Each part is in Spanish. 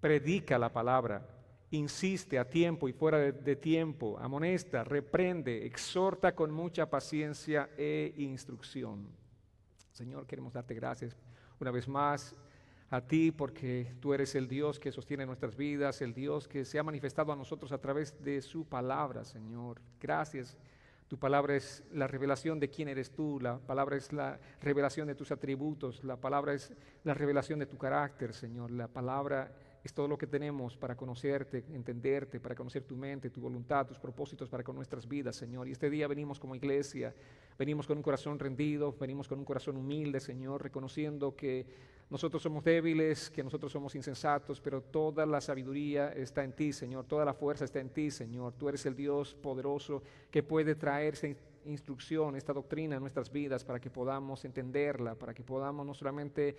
predica la palabra, insiste a tiempo y fuera de tiempo, amonesta, reprende, exhorta con mucha paciencia e instrucción. Señor, queremos darte gracias una vez más a ti, porque tú eres el Dios que sostiene nuestras vidas, el Dios que se ha manifestado a nosotros a través de su palabra, Señor. Gracias. Tu palabra es la revelación de quién eres tú, la palabra es la revelación de tus atributos, la palabra es la revelación de tu carácter, Señor. La palabra es todo lo que tenemos para conocerte, entenderte, para conocer tu mente, tu voluntad, tus propósitos para con nuestras vidas, Señor. Y este día venimos como iglesia, venimos con un corazón rendido, venimos con un corazón humilde, Señor, reconociendo que nosotros somos débiles, que nosotros somos insensatos, pero toda la sabiduría está en ti, Señor, toda la fuerza está en ti, Señor. Tú eres el Dios poderoso que puede traer esta instrucción, esta doctrina a nuestras vidas para que podamos entenderla, para que podamos no solamente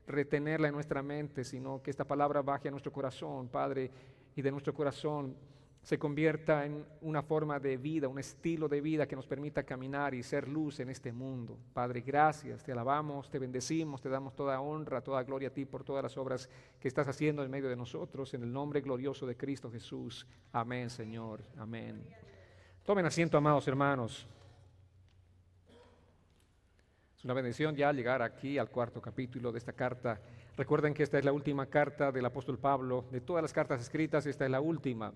retenerla en nuestra mente, sino que esta palabra baje a nuestro corazón, Padre, y de nuestro corazón se convierta en una forma de vida, un estilo de vida que nos permita caminar y ser luz en este mundo. Padre, gracias, te alabamos, te bendecimos, te damos toda honra, toda gloria a ti por todas las obras que estás haciendo en medio de nosotros, en el nombre glorioso de Cristo Jesús. Amén, Señor, amén. Tomen asiento, amados hermanos. Es una bendición ya llegar aquí al cuarto capítulo de esta carta. Recuerden que esta es la última carta del apóstol Pablo. De todas las cartas escritas, esta es la última.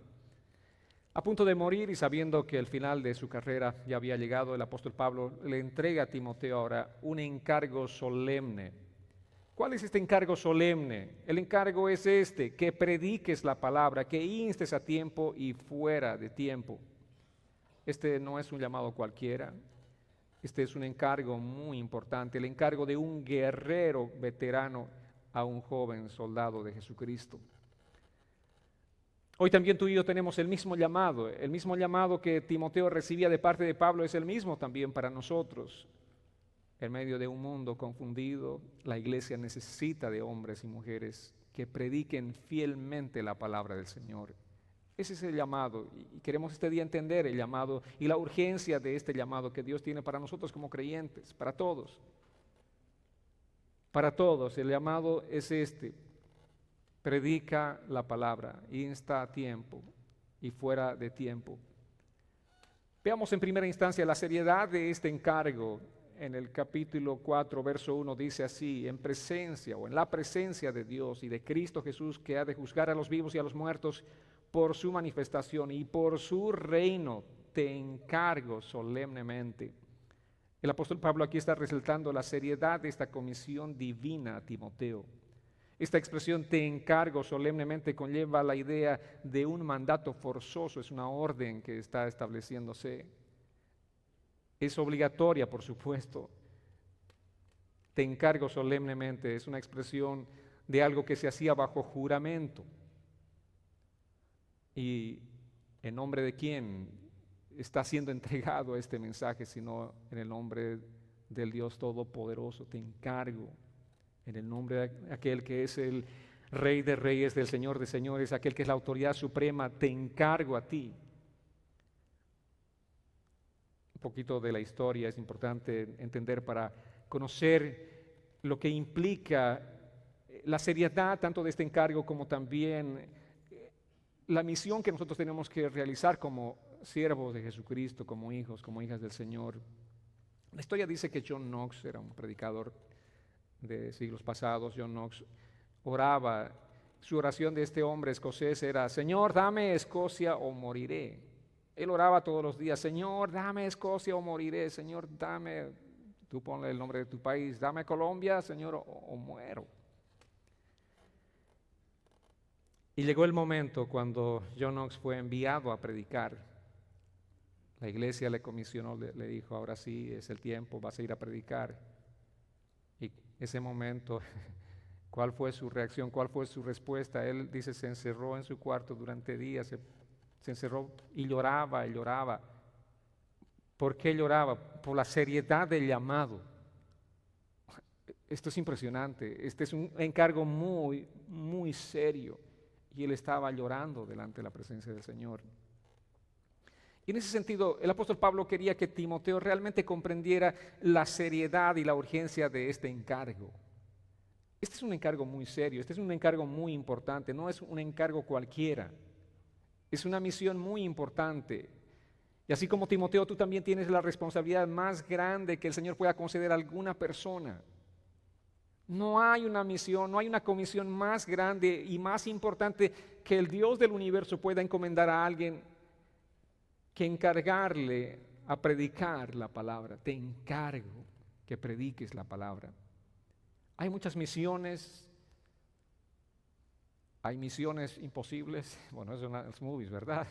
A punto de morir y sabiendo que el final de su carrera ya había llegado, el apóstol Pablo le entrega a Timoteo ahora un encargo solemne. ¿Cuál es este encargo solemne? El encargo es este: que prediques la palabra, que instes a tiempo y fuera de tiempo. Este no es un llamado cualquiera. Este es un encargo muy importante, el encargo de un guerrero veterano a un joven soldado de Jesucristo. Hoy también tú y yo tenemos el mismo llamado que Timoteo recibía de parte de Pablo es el mismo también para nosotros. En medio de un mundo confundido, la iglesia necesita de hombres y mujeres que prediquen fielmente la palabra del Señor. Ese es el llamado, y queremos este día entender el llamado y la urgencia de este llamado que Dios tiene para nosotros como creyentes, para todos. Para todos, el llamado es este: predica la palabra, insta a tiempo y fuera de tiempo. Veamos en primera instancia la seriedad de este encargo. En el capítulo 4, verso 1 dice así: en presencia o en la presencia de Dios y de Cristo Jesús, que ha de juzgar a los vivos y a los muertos por su manifestación y por su reino, te encargo solemnemente. El apóstol Pablo aquí está resaltando la seriedad de esta comisión divina a Timoteo. Esta expresión te encargo solemnemente conlleva la idea de un mandato forzoso, es una orden que está estableciéndose. Es obligatoria, por supuesto. Te encargo solemnemente es una expresión de algo que se hacía bajo juramento. ¿Y en nombre de quién está siendo entregado este mensaje, sino en el nombre del Dios Todopoderoso? Te encargo en el nombre de aquel que es el Rey de Reyes, del Señor de Señores, aquel que es la autoridad suprema. Te encargo a ti. Un poquito de la historia es importante entender para conocer lo que implica la seriedad tanto de este encargo como también la misión que nosotros tenemos que realizar como siervos de Jesucristo, como hijos, como hijas del Señor. La historia dice que John Knox era un predicador de siglos pasados. John Knox oraba, su oración de este hombre escocés era: Señor, dame Escocia o moriré. Él oraba todos los días: Señor, dame Escocia o moriré. Señor, dame, tú ponle el nombre de tu país, dame Colombia, Señor, o muero. Y llegó el momento cuando John Knox fue enviado a predicar. La iglesia le comisionó, le dijo: ahora sí es el tiempo, vas a ir a predicar. Y ese momento, ¿cuál fue su reacción? ¿Cuál fue su respuesta? Él dice, se encerró en su cuarto durante días, se encerró y lloraba y lloraba. ¿Por qué lloraba? Por la seriedad del llamado. Esto es impresionante. Este es un encargo muy, muy serio. Y él estaba llorando delante de la presencia del Señor. Y en ese sentido, el apóstol Pablo quería que Timoteo realmente comprendiera la seriedad y la urgencia de este encargo. Este es un encargo muy serio, este es un encargo muy importante, no es un encargo cualquiera. Es una misión muy importante. Y así como Timoteo, tú también tienes la responsabilidad más grande que el Señor pueda conceder a alguna persona. No hay una misión, no hay una comisión más grande y más importante que el Dios del universo pueda encomendar a alguien que encargarle a predicar la palabra. Te encargo que prediques la palabra. Hay muchas misiones, hay misiones imposibles, bueno, eso son las movies, ¿verdad?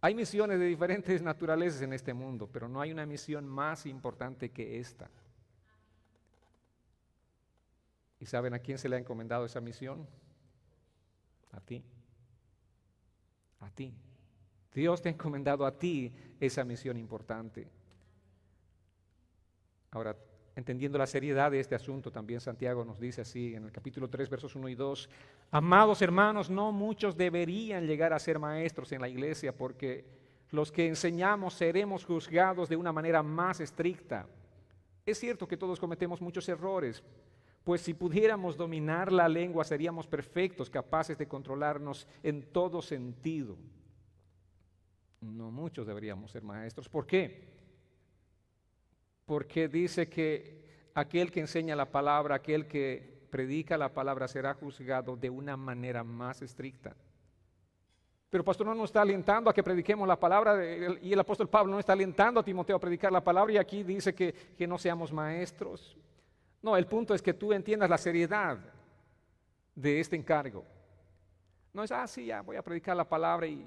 Hay misiones de diferentes naturalezas en este mundo, pero no hay una misión más importante que esta. ¿Y saben a quién se le ha encomendado esa misión? A ti. A ti. Dios te ha encomendado a ti esa misión importante. Ahora, entendiendo la seriedad de este asunto, también Santiago nos dice así en el capítulo 3, versos 1 y 2, amados hermanos, no muchos deberían llegar a ser maestros en la iglesia, porque los que enseñamos seremos juzgados de una manera más estricta. Es cierto que todos cometemos muchos errores, pues si pudiéramos dominar la lengua seríamos perfectos, capaces de controlarnos en todo sentido. No muchos deberíamos ser maestros. ¿Por qué? Porque dice que aquel que enseña la palabra, aquel que predica la palabra será juzgado de una manera más estricta. Pero pastor no nos está alentando a que prediquemos la palabra, y el apóstol Pablo no está alentando a Timoteo a predicar la palabra, y aquí dice que no seamos maestros. No, el punto es que tú entiendas la seriedad de este encargo. No es, sí, ya voy a predicar la palabra y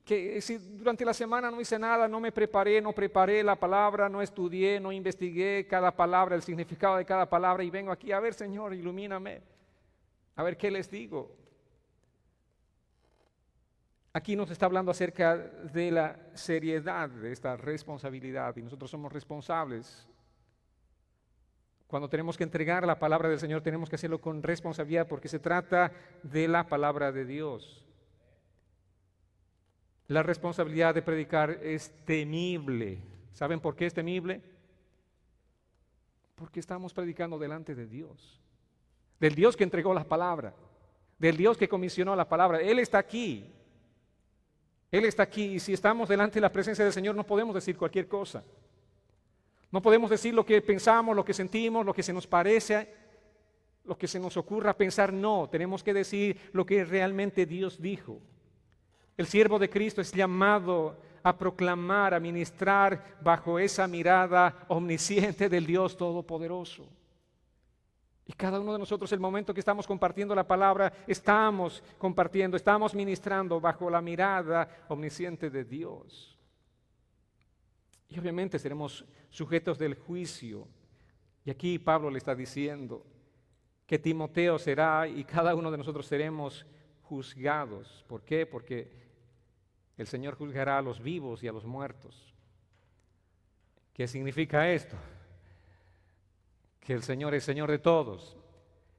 que si durante la semana no hice nada, no me preparé, no preparé la palabra, no estudié, no investigué cada palabra, el significado de cada palabra, y vengo aquí, a ver, Señor, ilumíname, a ver qué les digo. Aquí nos está hablando acerca de la seriedad de esta responsabilidad, y nosotros somos responsables. Cuando tenemos que entregar la palabra del Señor, tenemos que hacerlo con responsabilidad, porque se trata de la palabra de Dios. La responsabilidad de predicar es temible. ¿Saben por qué es temible? Porque estamos predicando delante de Dios, del Dios que entregó la palabra, del Dios que comisionó la palabra. Él está aquí. Él está aquí, y si estamos delante de la presencia del Señor no podemos decir cualquier cosa. No podemos decir lo que pensamos, lo que sentimos, lo que se nos parece, lo que se nos ocurra pensar. No, tenemos que decir lo que realmente Dios dijo. El siervo de Cristo es llamado a proclamar, a ministrar bajo esa mirada omnisciente del Dios Todopoderoso. Y cada uno de nosotros, el momento que estamos compartiendo la palabra, estamos compartiendo, estamos ministrando bajo la mirada omnisciente de Dios. Y obviamente seremos sujetos del juicio. Y aquí Pablo le está diciendo que Timoteo será y cada uno de nosotros seremos juzgados. ¿Por qué? Porque el Señor juzgará a los vivos y a los muertos. ¿Qué significa esto? Que el Señor es Señor de todos.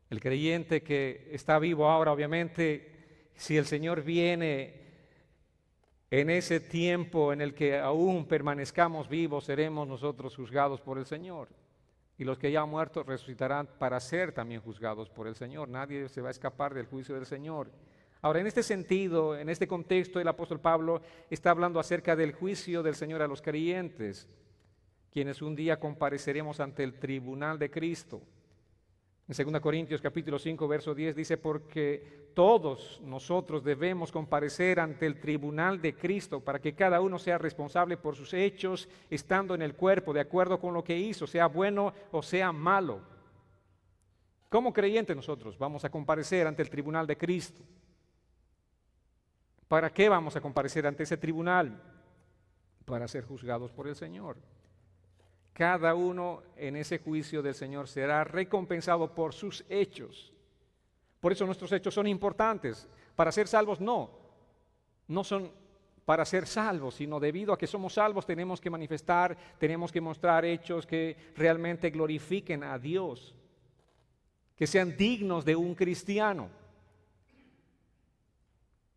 El creyente que está vivo ahora, obviamente, si el Señor viene en ese tiempo en el que aún permanezcamos vivos, seremos nosotros juzgados por el Señor. Y los que ya han muerto resucitarán para ser también juzgados por el Señor. Nadie se va a escapar del juicio del Señor. Ahora, en este sentido, en este contexto, el apóstol Pablo está hablando acerca del juicio del Señor a los creyentes, quienes un día compareceremos ante el tribunal de Cristo. En 2 Corintios capítulo 5, verso 10 dice, porque todos nosotros debemos comparecer ante el tribunal de Cristo para que cada uno sea responsable por sus hechos, estando en el cuerpo, de acuerdo con lo que hizo, sea bueno o sea malo. Como creyentes nosotros vamos a comparecer ante el tribunal de Cristo. ¿Para qué vamos a comparecer ante ese tribunal? Para ser juzgados por el Señor. Cada uno en ese juicio del Señor será recompensado por sus hechos. Por eso nuestros hechos son importantes. Para ser salvos no son para ser salvos, sino debido a que somos salvos tenemos que manifestar, tenemos que mostrar hechos que realmente glorifiquen a Dios, que sean dignos de un cristiano.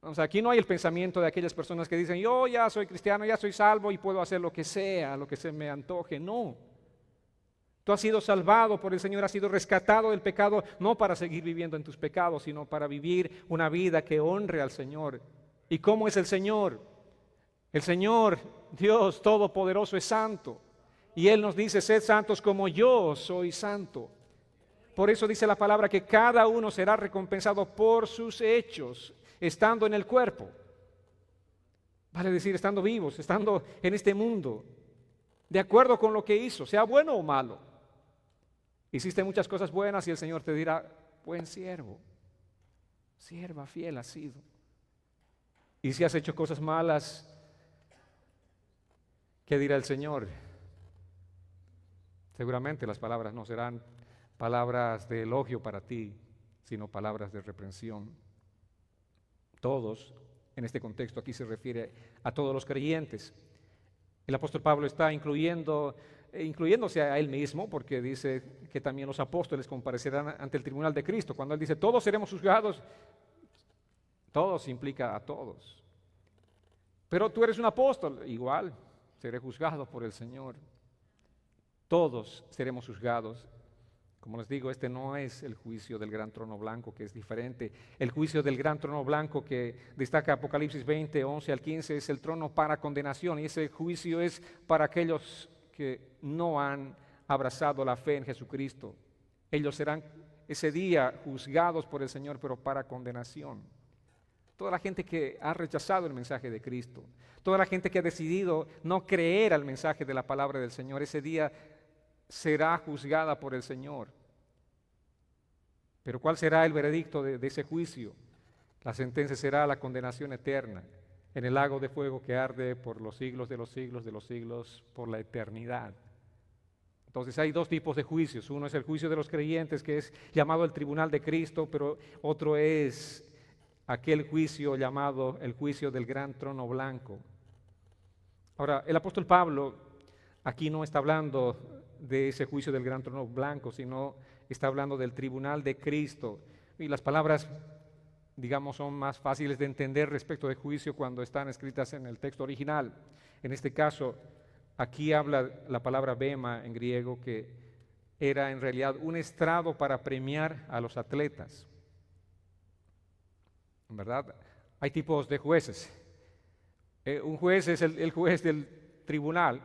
O sea, aquí no hay el pensamiento de aquellas personas que dicen, yo ya soy cristiano, ya soy salvo y puedo hacer lo que sea, lo que se me antoje. No. Tú has sido salvado por el Señor, has sido rescatado del pecado, no para seguir viviendo en tus pecados, sino para vivir una vida que honre al Señor. ¿Y cómo es el Señor? El Señor, Dios Todopoderoso, es santo. Y Él nos dice, sed santos como yo soy santo. Por eso dice la palabra que cada uno será recompensado por sus hechos, estando en el cuerpo. Vale decir, estando vivos, estando en este mundo, de acuerdo con lo que hizo, sea bueno o malo. Hiciste muchas cosas buenas y el Señor te dirá, buen siervo, sierva fiel has sido. Y si has hecho cosas malas, ¿qué dirá el Señor? Seguramente las palabras no serán palabras de elogio para ti, sino palabras de reprensión. Todos, en este contexto aquí se refiere a todos los creyentes. El apóstol Pablo está incluyéndose a él mismo, porque dice que también los apóstoles comparecerán ante el tribunal de Cristo. Cuando él dice, todos seremos juzgados, todos implica a todos. Pero tú eres un apóstol, igual, seré juzgado por el Señor. Todos seremos juzgados. Como les digo, este no es el juicio del gran trono blanco, que es diferente. El juicio del gran trono blanco que destaca Apocalipsis 20, 11 al 15, es el trono para condenación. Y ese juicio es para aquellos que no han abrazado la fe en Jesucristo. Ellos serán ese día juzgados por el Señor, pero para condenación. Toda la gente que ha rechazado el mensaje de Cristo, toda la gente que ha decidido no creer al mensaje de la palabra del Señor, ese día será juzgada por el Señor. Pero ¿cuál será el veredicto de ese juicio? La sentencia será la condenación eterna en el lago de fuego que arde por los siglos de los siglos de los siglos, por la eternidad. Entonces hay dos tipos de juicios. Uno es el juicio de los creyentes, que es llamado el tribunal de Cristo, pero otro es aquel juicio llamado el juicio del gran trono blanco. Ahora, el apóstol Pablo aquí no está hablando de ese juicio del gran trono blanco, sino está hablando del tribunal de Cristo. Y las palabras, digamos, son más fáciles de entender respecto de juicio cuando están escritas en el texto original. En este caso, aquí habla la palabra bema en griego, que era en realidad un estrado para premiar a los atletas. En verdad, hay tipos de jueces. Un juez es el juez del tribunal.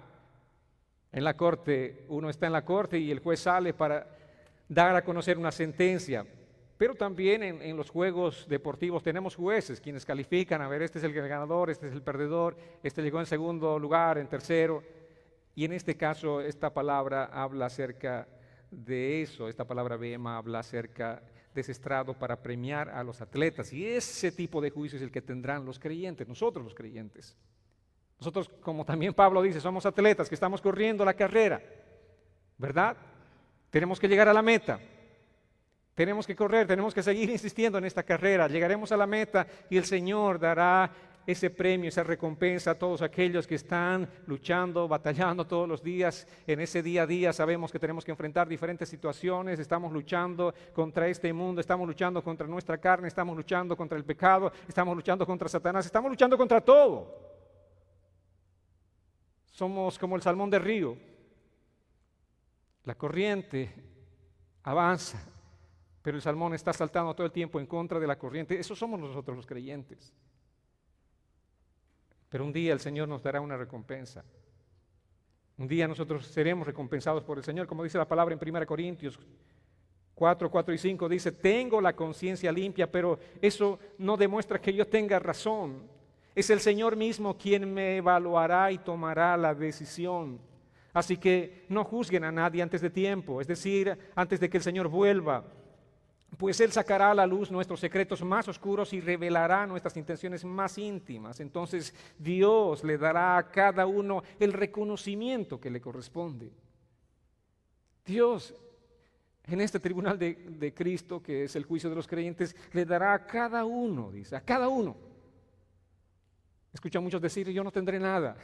En la corte, uno está en la corte y el juez sale para dar a conocer una sentencia. Pero también en los juegos deportivos tenemos jueces quienes califican, a ver, este es el ganador, este es el perdedor, este llegó en segundo lugar, en tercero. Y en este caso, esta palabra habla acerca de eso, esta palabra bema habla acerca de ese estrado para premiar a los atletas. Y ese tipo de juicio es el que tendrán los creyentes, nosotros los creyentes. Nosotros, como también Pablo dice, somos atletas que estamos corriendo la carrera, ¿verdad? Tenemos que llegar a la meta. Tenemos que correr, tenemos que seguir insistiendo en esta carrera. Llegaremos a la meta y el Señor dará ese premio, esa recompensa a todos aquellos que están luchando, batallando todos los días. En ese día a día sabemos que tenemos que enfrentar diferentes situaciones. Estamos luchando contra este mundo, estamos luchando contra nuestra carne, estamos luchando contra el pecado, estamos luchando contra Satanás, estamos luchando contra todo. Somos como el salmón de río. La corriente avanza, pero el salmón está saltando todo el tiempo en contra de la corriente. Eso somos nosotros los creyentes. Pero un día el Señor nos dará una recompensa. Un día nosotros seremos recompensados por el Señor, como dice la palabra en 1 Corintios 4, 4 y 5. Dice, tengo la conciencia limpia, pero eso no demuestra que yo tenga razón. Es el Señor mismo quien me evaluará y tomará la decisión. Así que no juzguen a nadie antes de tiempo, es decir, antes de que el Señor vuelva. Pues Él sacará a la luz nuestros secretos más oscuros y revelará nuestras intenciones más íntimas. Entonces Dios le dará a cada uno el reconocimiento que le corresponde. Dios, en este tribunal de Cristo, que es el juicio de los creyentes, le dará a cada uno, dice, a cada uno. Escucho a muchos decir, yo no tendré nada.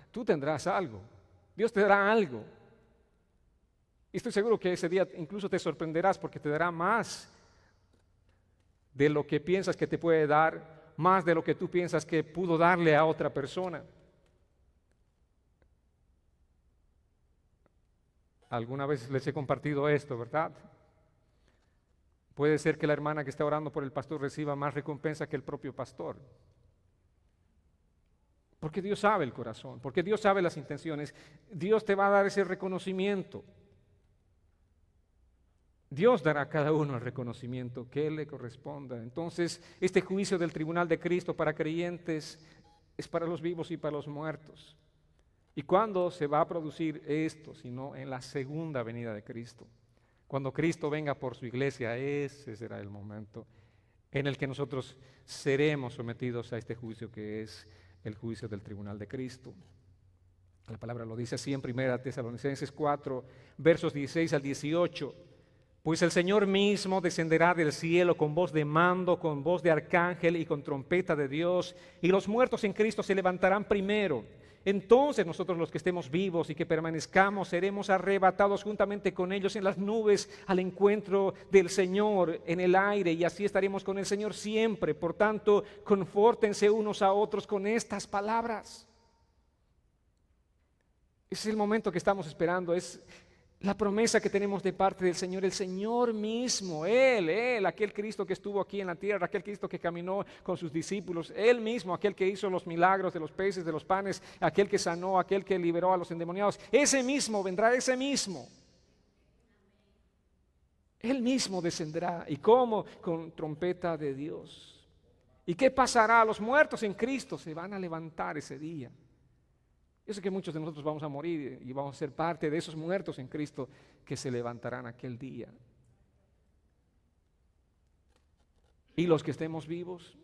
Tú tendrás algo. Dios te dará algo. Y estoy seguro que ese día incluso te sorprenderás porque te dará más de lo que piensas que te puede dar, más de lo que tú piensas que pudo darle a otra persona. Alguna vez les he compartido esto, ¿verdad? Puede ser que la hermana que está orando por el pastor reciba más recompensa que el propio pastor. Porque Dios sabe el corazón, porque Dios sabe las intenciones. Dios te va a dar ese reconocimiento. Dios dará a cada uno el reconocimiento que le corresponda. Entonces, este juicio del tribunal de Cristo para creyentes es para los vivos y para los muertos. ¿Y cuándo se va a producir esto? Sino en la segunda venida de Cristo. Cuando Cristo venga por su iglesia, ese será el momento en el que nosotros seremos sometidos a este juicio que es el juicio del tribunal de Cristo. La palabra lo dice así en 1 Tesalonicenses 4, versos 16 al 18. Pues el Señor mismo descenderá del cielo con voz de mando, con voz de arcángel y con trompeta de Dios, y los muertos en Cristo se levantarán primero. Entonces nosotros los que estemos vivos y que permanezcamos seremos arrebatados juntamente con ellos en las nubes al encuentro del Señor en el aire, y así estaremos con el Señor siempre. Por tanto, confórtense unos a otros con estas palabras. Ese es el momento que estamos esperando, es la promesa que tenemos de parte del Señor, el Señor mismo, Él, aquel Cristo que estuvo aquí en la tierra, aquel Cristo que caminó con sus discípulos, Él mismo, aquel que hizo los milagros de los peces, de los panes, aquel que sanó, aquel que liberó a los endemoniados, ese mismo vendrá, ese mismo. Él mismo descenderá. ¿Y cómo? Con trompeta de Dios. ¿Y qué pasará? Los muertos en Cristo se van a levantar ese día. Yo sé que muchos de nosotros vamos a morir y vamos a ser parte de esos muertos en Cristo que se levantarán aquel día. Y los que estemos vivos,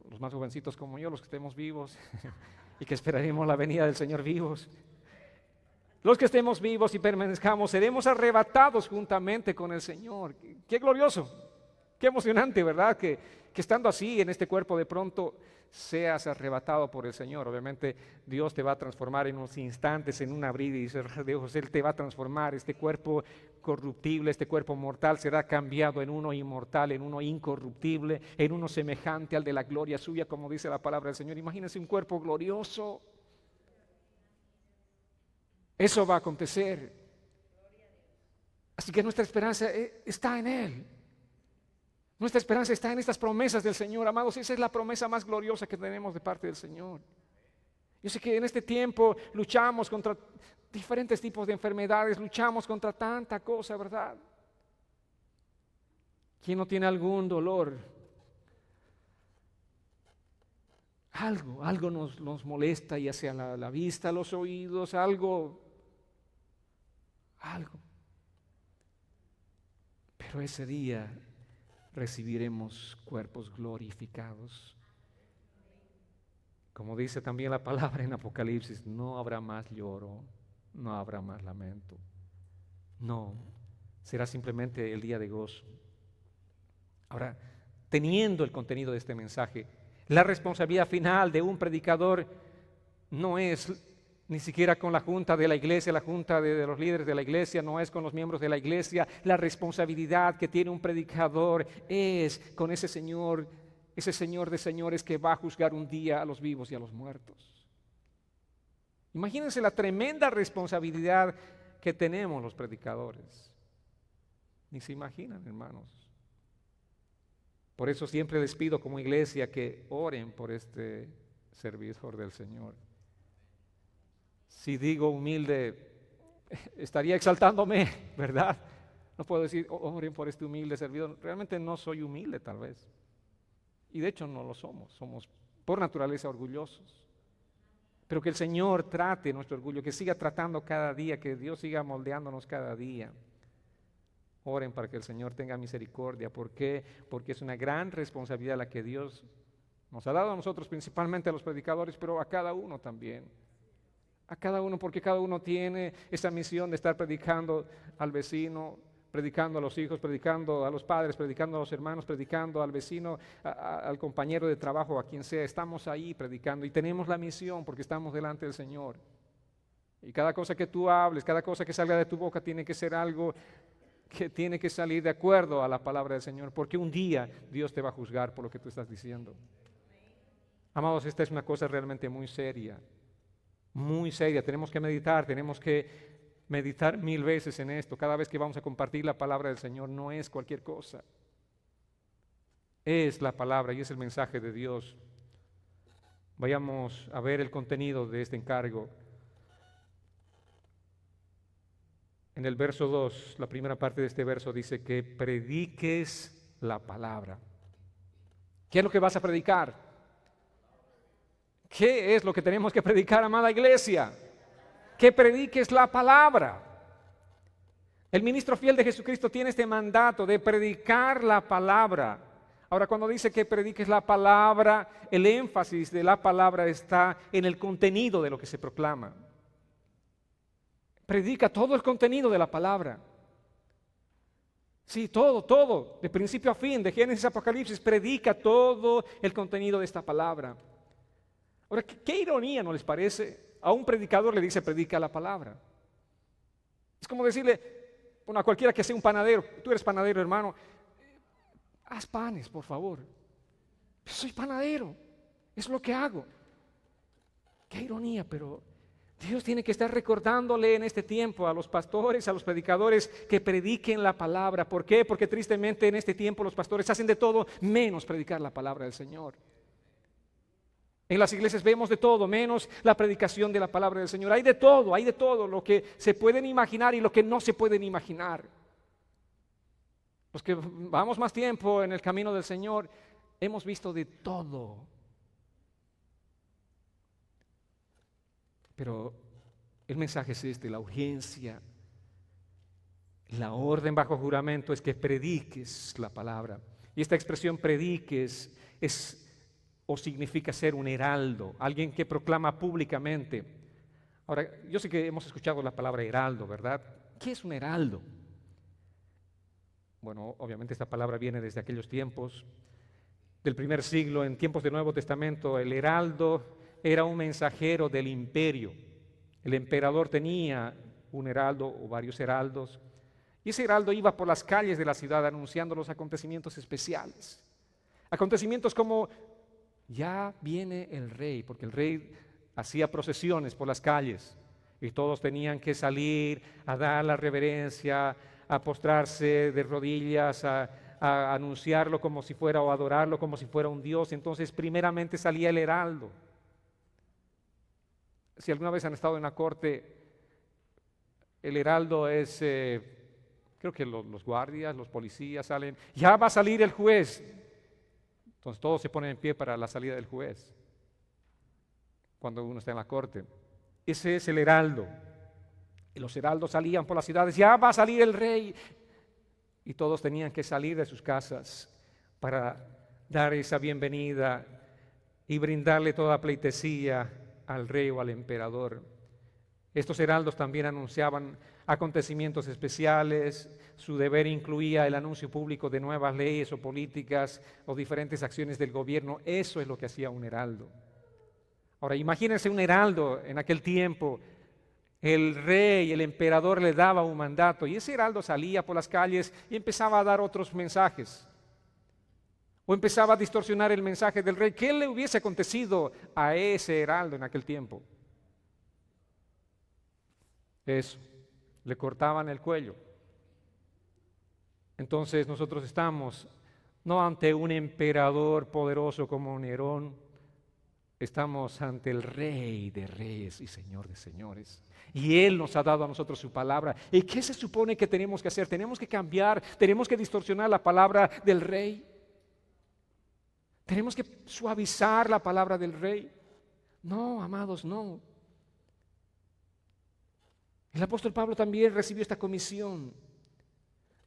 los más jovencitos como yo, los que estemos vivos y que esperaremos la venida del Señor vivos, los que estemos vivos y permanezcamos, seremos arrebatados juntamente con el Señor. Qué glorioso, qué emocionante, ¿verdad? Que estando así en este cuerpo de pronto seas arrebatado por el Señor. Obviamente Dios te va a transformar en unos instantes, en un abrir y cerrar de ojos. Él te va a transformar. Este cuerpo corruptible, este cuerpo mortal será cambiado en uno inmortal, en uno incorruptible, en uno semejante al de la gloria suya, como dice la palabra del Señor. Imagínense un cuerpo glorioso. Eso va a acontecer. Así que nuestra esperanza está en Él. Nuestra esperanza está en estas promesas del Señor, amados. Esa es la promesa más gloriosa que tenemos de parte del Señor. Yo sé que en este tiempo luchamos contra diferentes tipos de enfermedades, luchamos contra tanta cosa, ¿verdad? ¿Quién no tiene algún dolor? Algo nos molesta, ya sea la vista, los oídos, algo. Pero ese día recibiremos cuerpos glorificados. Como dice también la palabra en Apocalipsis, no habrá más lloro, no habrá más lamento. No, será simplemente el día de gozo. Ahora, teniendo el contenido de este mensaje, la responsabilidad final de un predicador no es ni siquiera con la junta de la iglesia, la junta de los líderes de la iglesia, no es con los miembros de la iglesia. La responsabilidad que tiene un predicador es con ese Señor de señores que va a juzgar un día a los vivos y a los muertos. Imagínense la tremenda responsabilidad que tenemos los predicadores. Ni se imaginan, hermanos. Por eso siempre les pido como iglesia que oren por este servidor del Señor. Si digo humilde, estaría exaltándome, ¿verdad? No puedo decir, oren por este humilde servidor. Realmente no soy humilde, tal vez. Y de hecho no lo somos. Somos por naturaleza orgullosos. Pero que el Señor trate nuestro orgullo, que siga tratando cada día, que Dios siga moldeándonos cada día. Oren para que el Señor tenga misericordia. ¿Por qué? Porque es una gran responsabilidad la que Dios nos ha dado a nosotros, principalmente a los predicadores, pero a cada uno también. A cada uno, porque cada uno tiene esa misión de estar predicando al vecino, predicando a los hijos, predicando a los padres, predicando a los hermanos, predicando al vecino, al compañero de trabajo, a quien sea. Estamos ahí predicando y tenemos la misión porque estamos delante del Señor. Y cada cosa que tú hables, cada cosa que salga de tu boca tiene que ser algo que tiene que salir de acuerdo a la palabra del Señor, porque un día Dios te va a juzgar por lo que tú estás diciendo. Amados, esta es una cosa realmente muy seria. Muy seria, tenemos que meditar, tenemos que meditar 1000 veces en esto. Cada vez que vamos a compartir la palabra del Señor, no es cualquier cosa. Es la palabra y es el mensaje de Dios. Vayamos a ver el contenido de este encargo. En el verso 2, la primera parte de este verso dice que prediques la palabra. ¿Qué es lo que vas a predicar? ¿Qué es lo que tenemos que predicar, amada iglesia? Que prediques la palabra. El ministro fiel de Jesucristo tiene este mandato de predicar la palabra. Ahora, cuando dice que prediques la palabra, el énfasis de la palabra está en el contenido de lo que se proclama. Predica todo el contenido de la palabra. Sí, todo, de principio a fin, de Génesis a Apocalipsis, predica todo el contenido de esta palabra. Ahora, ¿qué ironía no les parece? A un predicador le dice predica la palabra. Es como decirle, bueno, a cualquiera que sea un panadero, tú eres panadero, hermano, haz panes, por favor. Soy panadero, es lo que hago. Qué ironía, pero Dios tiene que estar recordándole en este tiempo a los pastores, a los predicadores que prediquen la palabra. ¿Por qué? Porque tristemente en este tiempo los pastores hacen de todo menos predicar la palabra del Señor. En las iglesias vemos de todo menos la predicación de la palabra del Señor. Hay de todo lo que se pueden imaginar y lo que no se pueden imaginar. Los que vamos más tiempo en el camino del Señor hemos visto de todo. Pero el mensaje es este, la urgencia, la orden bajo juramento es que prediques la palabra. Y esta expresión prediques es o significa ser un heraldo, alguien que proclama públicamente. Ahora, yo sé que hemos escuchado la palabra heraldo, ¿verdad? ¿Qué es un heraldo? Bueno, obviamente esta palabra viene desde aquellos tiempos del primer siglo, en tiempos del Nuevo Testamento. El heraldo era un mensajero del imperio. El emperador tenía un heraldo o varios heraldos, y ese heraldo iba por las calles de la ciudad anunciando los acontecimientos especiales. Acontecimientos como ya viene el rey, porque el rey hacía procesiones por las calles y todos tenían que salir a dar la reverencia, a postrarse de rodillas, a anunciarlo como si fuera o adorarlo como si fuera un dios. Entonces primeramente salía el heraldo. Si alguna vez han estado en la corte, el heraldo es, creo que los guardias, los policías salen, ya va a salir el juez. Entonces todos se ponen en pie para la salida del juez, cuando uno está en la corte. Ese es el heraldo. Y los heraldos salían por las ciudades, ya va a salir el rey. Y todos tenían que salir de sus casas para dar esa bienvenida y brindarle toda pleitesía al rey o al emperador. Estos heraldos también anunciaban acontecimientos especiales. Su deber incluía el anuncio público de nuevas leyes o políticas o diferentes acciones del gobierno. Eso es lo que hacía un heraldo. Ahora, imagínense un heraldo en aquel tiempo. El rey, el emperador le daba un mandato y ese heraldo salía por las calles y empezaba a dar otros mensajes. O empezaba a distorsionar el mensaje del rey. ¿Qué le hubiese acontecido a ese heraldo en aquel tiempo? Eso, le cortaban el cuello. Entonces nosotros estamos no ante un emperador poderoso como Nerón, estamos ante el Rey de Reyes y Señor de Señores. Y Él nos ha dado a nosotros su palabra. ¿Y qué se supone que tenemos que hacer? Tenemos que cambiar, tenemos que distorsionar la palabra del Rey. Tenemos que suavizar la palabra del Rey. No, amados, no. El apóstol Pablo también recibió esta comisión.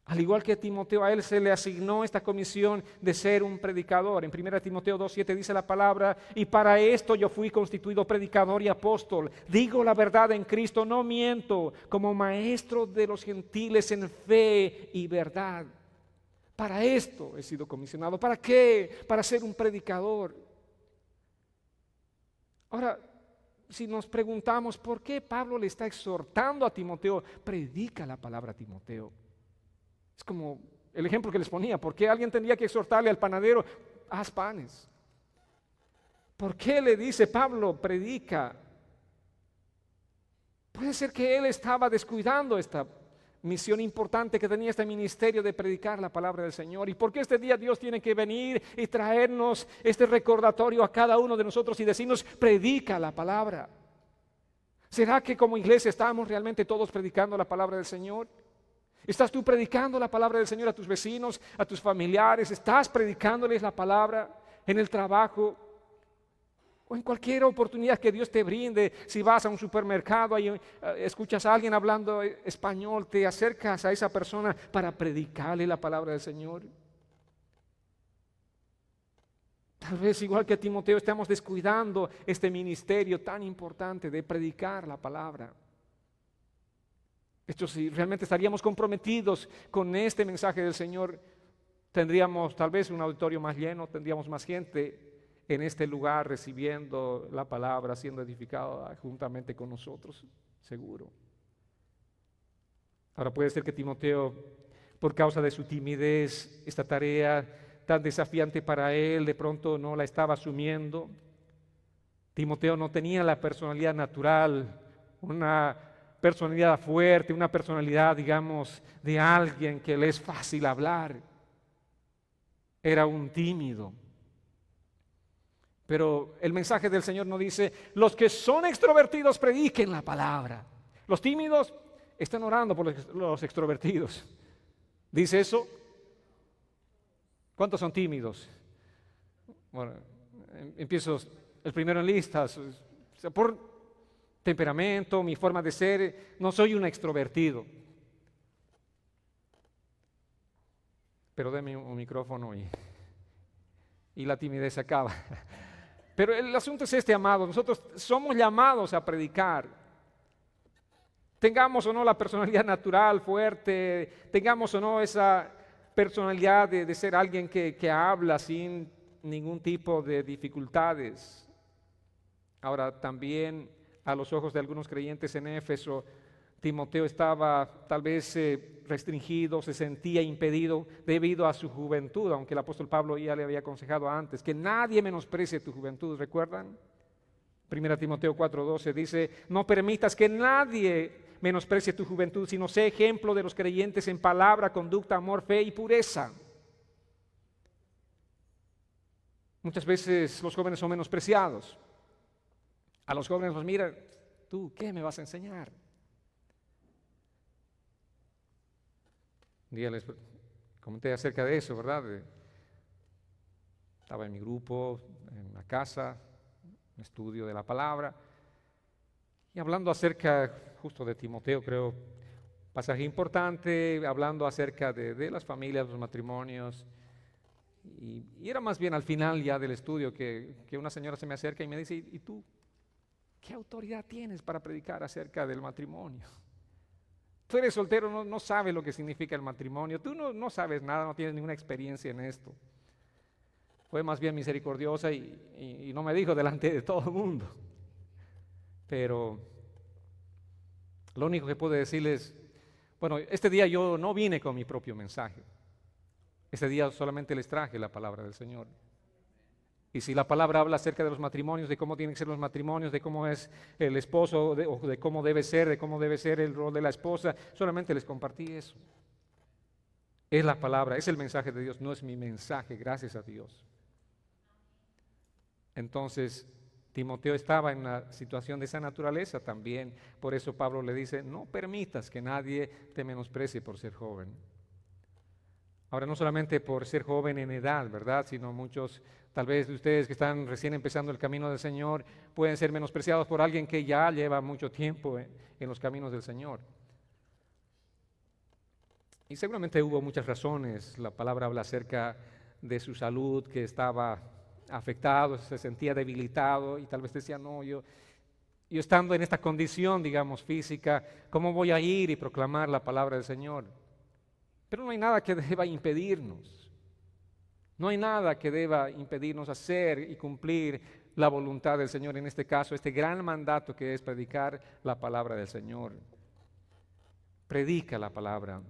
Al igual que a Timoteo, a él se le asignó esta comisión de ser un predicador. En 1 Timoteo 2:7 dice la palabra: y para esto yo fui constituido predicador y apóstol. Digo la verdad en Cristo, no miento, como maestro de los gentiles en fe y verdad. Para esto he sido comisionado. ¿Para qué? Para ser un predicador. Ahora, si nos preguntamos por qué Pablo le está exhortando a Timoteo, predica la palabra a Timoteo. Es como el ejemplo que les ponía. ¿Por qué alguien tendría que exhortarle al panadero, haz panes? ¿Por qué le dice Pablo, predica Puede ser que él estaba descuidando esta misión importante que tenía este ministerio de predicar la palabra del Señor. ¿Y por qué este día Dios tiene que venir y traernos este recordatorio a cada uno de nosotros y decirnos, predica la palabra? ¿Será que como iglesia estamos realmente todos predicando la palabra del Señor? ¿Estás tú predicando la palabra del Señor a tus vecinos, a tus familiares? ¿Estás predicándoles la palabra en el trabajo? O en cualquier oportunidad que Dios te brinde, si vas a un supermercado y escuchas a alguien hablando español, te acercas a esa persona para predicarle la palabra del Señor. Tal vez igual que Timoteo estamos descuidando este ministerio tan importante de predicar la palabra. De hecho, si realmente estaríamos comprometidos con este mensaje del Señor, tendríamos tal vez un auditorio más lleno, tendríamos más gente en este lugar recibiendo la palabra, siendo edificada juntamente con nosotros, seguro. Ahora puede ser que Timoteo, por causa de su timidez, esta tarea tan desafiante para él, de pronto no la estaba asumiendo. Timoteo no tenía la personalidad natural, una personalidad fuerte, una personalidad, digamos, de alguien que le es fácil hablar. Era un tímido. Pero el mensaje del Señor nos dice, los que son extrovertidos prediquen la palabra. Los tímidos están orando por los extrovertidos. ¿Dice eso? ¿Cuántos son tímidos? Bueno, empiezo el primero en listas. Por temperamento, mi forma de ser, no soy un extrovertido. Pero deme un micrófono y la timidez se acaba. Pero el asunto es este, amados. Nosotros somos llamados a predicar. Tengamos o no la personalidad natural fuerte, tengamos o no esa personalidad de ser alguien que habla sin ningún tipo de dificultades. Ahora también a los ojos de algunos creyentes en Éfeso, Timoteo estaba tal vez restringido, se sentía impedido debido a su juventud, aunque el apóstol Pablo ya le había aconsejado antes que nadie menosprecie tu juventud, ¿recuerdan? 1 Timoteo 4:12 dice, no permitas que nadie menosprecie tu juventud, sino sé ejemplo de los creyentes en palabra, conducta, amor, fe y pureza. Muchas veces los jóvenes son menospreciados. A los jóvenes los mira, ¿tú qué me vas a enseñar? Un día les comenté acerca de eso, ¿verdad? Estaba en mi grupo, en la casa, un estudio de la palabra, y hablando acerca justo de Timoteo, creo, pasaje importante, hablando acerca de las familias, los matrimonios, y era más bien al final ya del estudio que una señora se me acerca y me dice, ¿y tú qué autoridad tienes para predicar acerca del matrimonio? Tú eres soltero, no sabes lo que significa el matrimonio, tú no sabes nada, no tienes ninguna experiencia en esto. Fue más bien misericordiosa y no me dijo delante de todo el mundo. Pero lo único que pude decirles, bueno, este día yo no vine con mi propio mensaje. Este día solamente les traje la palabra del Señor. Y si la palabra habla acerca de los matrimonios, de cómo tienen que ser los matrimonios, de cómo es el esposo, o de cómo debe ser el rol de la esposa, solamente les compartí eso. Es la palabra, es el mensaje de Dios, no es mi mensaje, gracias a Dios. Entonces, Timoteo estaba en una situación de esa naturaleza también. Por eso Pablo le dice, no permitas que nadie te menosprecie por ser joven. Ahora, no solamente por ser joven en edad, ¿verdad? Sino muchos, tal vez de ustedes que están recién empezando el camino del Señor, pueden ser menospreciados por alguien que ya lleva mucho tiempo en los caminos del Señor. Y seguramente hubo muchas razones. La palabra habla acerca de su salud, que estaba afectado, se sentía debilitado y tal vez decía, no, yo estando en esta condición, digamos, física, ¿cómo voy a ir y proclamar la palabra del Señor? Pero no hay nada que deba impedirnos. No hay nada que deba impedirnos hacer y cumplir la voluntad del Señor, en este caso, este gran mandato que es predicar la palabra del Señor. Predica la palabra.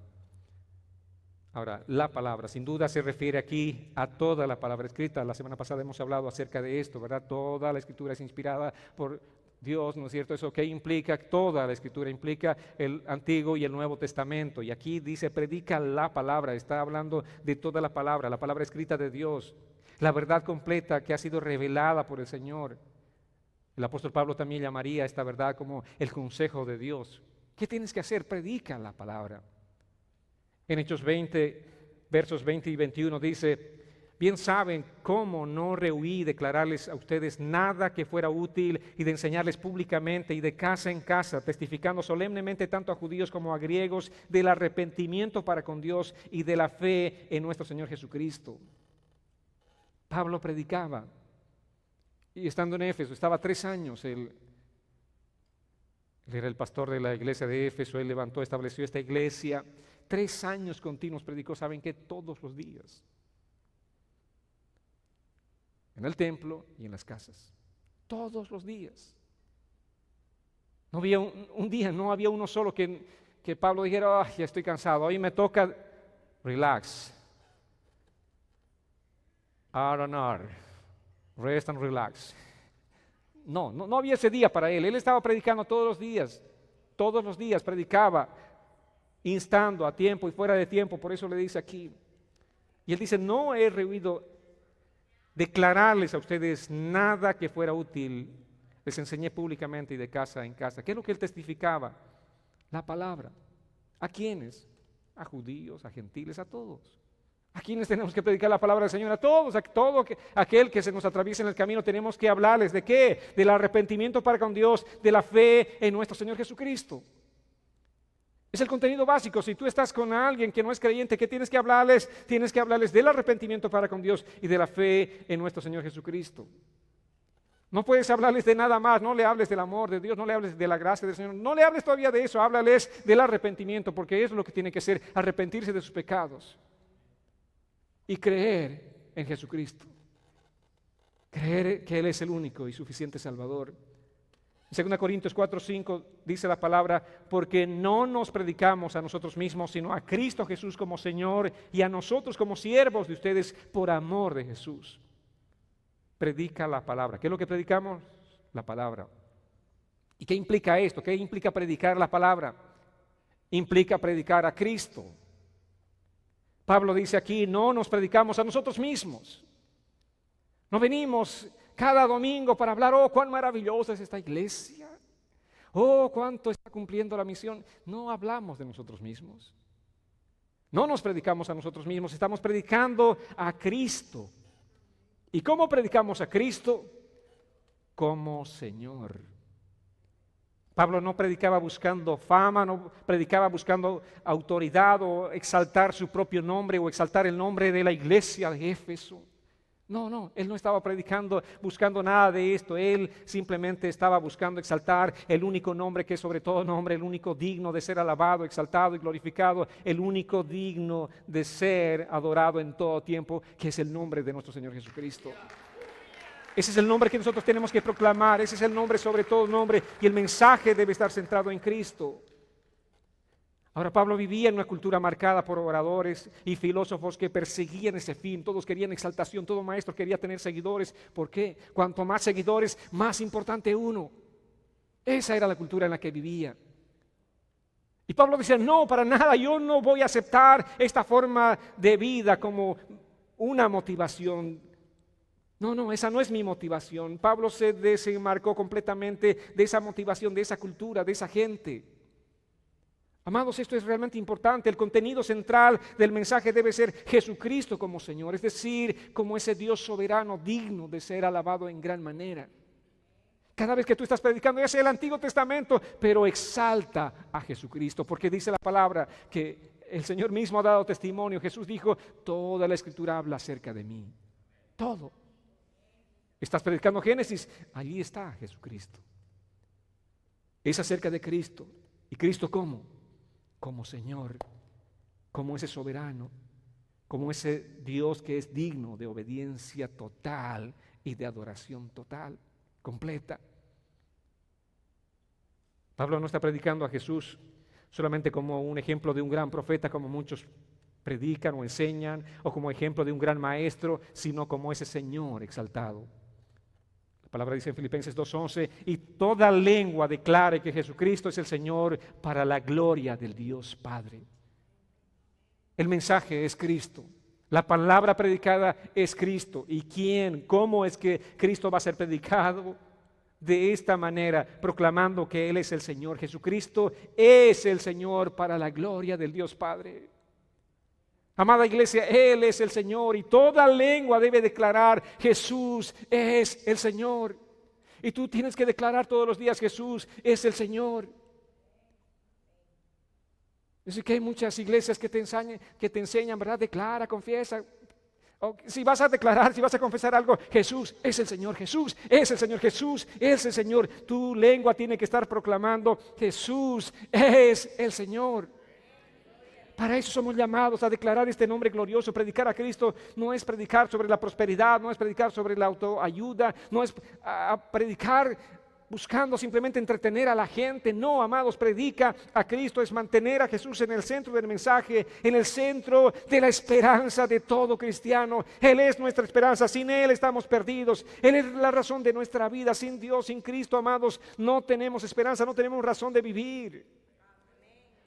Ahora, la palabra, sin duda se refiere aquí a toda la palabra escrita. La semana pasada hemos hablado acerca de esto, ¿verdad? Toda la escritura es inspirada por Dios, ¿no es cierto? Eso que implica toda la Escritura, implica el Antiguo y el Nuevo Testamento. Y aquí dice, predica la palabra, está hablando de toda la palabra escrita de Dios, la verdad completa que ha sido revelada por el Señor. El apóstol Pablo también llamaría esta verdad como el consejo de Dios. ¿Qué tienes que hacer? Predica la palabra. En Hechos 20, versos 20 y 21 dice, bien saben cómo no rehuí declararles a ustedes nada que fuera útil y de enseñarles públicamente y de casa en casa, testificando solemnemente tanto a judíos como a griegos del arrepentimiento para con Dios y de la fe en nuestro Señor Jesucristo. Pablo predicaba y estando en Éfeso, estaba 3 años, él era el pastor de la iglesia de Éfeso, él levantó, estableció esta iglesia, 3 años continuos predicó, ¿saben qué? Todos los días. En el templo y en las casas. Todos los días. No había un día, no había uno solo que Pablo dijera, ya estoy cansado, hoy me toca relax. R&R, rest and relax. No había ese día para él. Él estaba predicando todos los días predicaba, instando a tiempo y fuera de tiempo, por eso le dice aquí. Y él dice, no he rehuido declararles a ustedes nada que fuera útil. Les enseñé públicamente y de casa en casa. ¿Qué es lo que él testificaba? La palabra. ¿A quiénes? A judíos, a gentiles, a todos. ¿A quiénes tenemos que predicar la palabra del Señor? A todos, a todo aquel que se nos atraviesa en el camino tenemos que hablarles. ¿De qué? Del arrepentimiento para con Dios, de la fe en nuestro Señor Jesucristo. Es el contenido básico. Si tú estás con alguien que no es creyente, ¿qué tienes que hablarles? Tienes que hablarles del arrepentimiento para con Dios y de la fe en nuestro Señor Jesucristo. No puedes hablarles de nada más, no le hables del amor de Dios, no le hables de la gracia del Señor, no le hables todavía de eso, háblales del arrepentimiento, porque eso es lo que tiene que ser, arrepentirse de sus pecados y creer en Jesucristo. Creer que Él es el único y suficiente Salvador. En 2 Corintios 4:5 dice la palabra, porque no nos predicamos a nosotros mismos, sino a Cristo Jesús como Señor y a nosotros como siervos de ustedes por amor de Jesús. Predica la palabra. ¿Qué es lo que predicamos? La palabra. ¿Y qué implica esto? ¿Qué implica predicar la palabra? Implica predicar a Cristo. Pablo dice aquí, no nos predicamos a nosotros mismos. No venimos cada domingo para hablar, oh, cuán maravillosa es esta iglesia, oh, cuánto está cumpliendo la misión. No hablamos de nosotros mismos. No nos predicamos a nosotros mismos, estamos predicando a Cristo. ¿Y cómo predicamos a Cristo? Como Señor. Pablo no predicaba buscando fama, no predicaba buscando autoridad o exaltar su propio nombre o exaltar el nombre de la iglesia de Éfeso. No, él no estaba predicando, buscando nada de esto. Él simplemente estaba buscando exaltar el único nombre que es sobre todo nombre, el único digno de ser alabado, exaltado y glorificado, el único digno de ser adorado en todo tiempo, que es el nombre de nuestro Señor Jesucristo. Ese es el nombre que nosotros tenemos que proclamar, ese es el nombre sobre todo nombre, y el mensaje debe estar centrado en Cristo. Ahora, Pablo vivía en una cultura marcada por oradores y filósofos que perseguían ese fin. Todos querían exaltación, todo maestro quería tener seguidores. ¿Por qué? Cuanto más seguidores, más importante uno. Esa era la cultura en la que vivía. Y Pablo decía, no, para nada, yo no voy a aceptar esta forma de vida como una motivación. No, esa no es mi motivación. Pablo se desenmarcó completamente de esa motivación, de esa cultura, de esa gente. Amados, esto es realmente importante. El contenido central del mensaje debe ser Jesucristo como Señor, es decir, como ese Dios soberano digno de ser alabado en gran manera. Cada vez que tú estás predicando, ya sea el Antiguo Testamento, pero exalta a Jesucristo, porque dice la palabra que el Señor mismo ha dado testimonio. Jesús dijo, toda la Escritura habla acerca de mí. Todo. Estás predicando Génesis, allí está Jesucristo. Es acerca de Cristo. ¿Y Cristo cómo? Como Señor, como ese soberano, como ese Dios que es digno de obediencia total y de adoración total, completa. Pablo no está predicando a Jesús solamente como un ejemplo de un gran profeta, como muchos predican o enseñan, o como ejemplo de un gran maestro, sino como ese Señor exaltado. La palabra dice en Filipenses 2:11, y toda lengua declare que Jesucristo es el Señor para la gloria del Dios Padre. El mensaje es Cristo. La palabra predicada es Cristo. ¿Y quién? ¿Cómo es que Cristo va a ser predicado? De esta manera, proclamando que Él es el Señor. Jesucristo es el Señor para la gloria del Dios Padre. Amada iglesia, Él es el Señor y toda lengua debe declarar: Jesús es el Señor. Y tú tienes que declarar todos los días: Jesús es el Señor. Así que hay muchas iglesias que te enseñan, ¿verdad? Declara, confiesa. Si vas a declarar, si vas a confesar algo: Jesús es el Señor, Jesús es el Señor, Jesús es el Señor. Tu lengua tiene que estar proclamando: Jesús es el Señor. Para eso somos llamados, a declarar este nombre glorioso. Predicar a Cristo no es predicar sobre la prosperidad, no es predicar sobre la autoayuda, no es predicar buscando simplemente entretener a la gente. No, amados, predica a Cristo es mantener a Jesús en el centro del mensaje, en el centro de la esperanza de todo cristiano. Él es nuestra esperanza, sin Él estamos perdidos. Él es la razón de nuestra vida. Sin Dios, sin Cristo, amados, no tenemos esperanza, no tenemos razón de vivir.